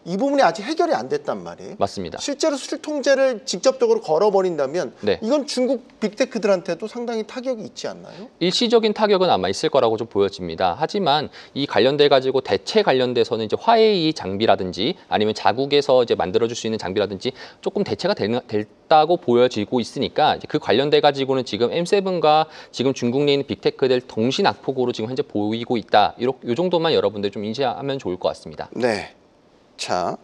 이 부분이 아직 해결이 안 됐단 말이에요. 맞습니다. 실제로 수출 통제를 직접적으로 걸어버린다면 네. 이건 중국 빅테크들한테도 상당히 타격이 있지 않나요? 일시적인 타격은 아마 있을 거라고 좀 보여집니다. 하지만 이 관련돼 가지고 대체 관련돼서는 이제 화웨이 장비라든지 아니면 자국에서 이제 만들어줄 수 있는 장비라든지 조금 대체가 됐다고 보여지고 있으니까 이제 그 관련돼 가지고는 지금 M7과 지금 중국 내에 있는 빅테크들 동시 낙폭으로 지금 현재 보이고 있다. 이 정도만 여러분들 좀 인지하면 좋을 것 같습니다. 네. 자,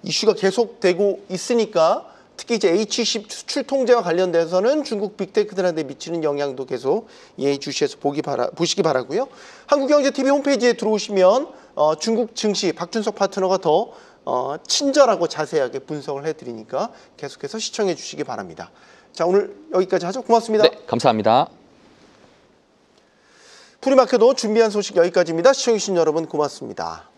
이슈가 계속되고 있으니까 특히 이제 H20 수출 통제와 관련돼서는 중국 빅테크들한테 미치는 영향도 계속 예의주시해서 보시기 바라고요. 한국경제TV 홈페이지에 들어오시면 중국 증시 박준석 파트너가 더 친절하고 자세하게 분석을 해드리니까 계속해서 시청해 주시기 바랍니다. 자, 오늘 여기까지 하죠. 고맙습니다. 네, 감사합니다. 프리마켓도 준비한 소식 여기까지입니다. 시청해주신 여러분 고맙습니다.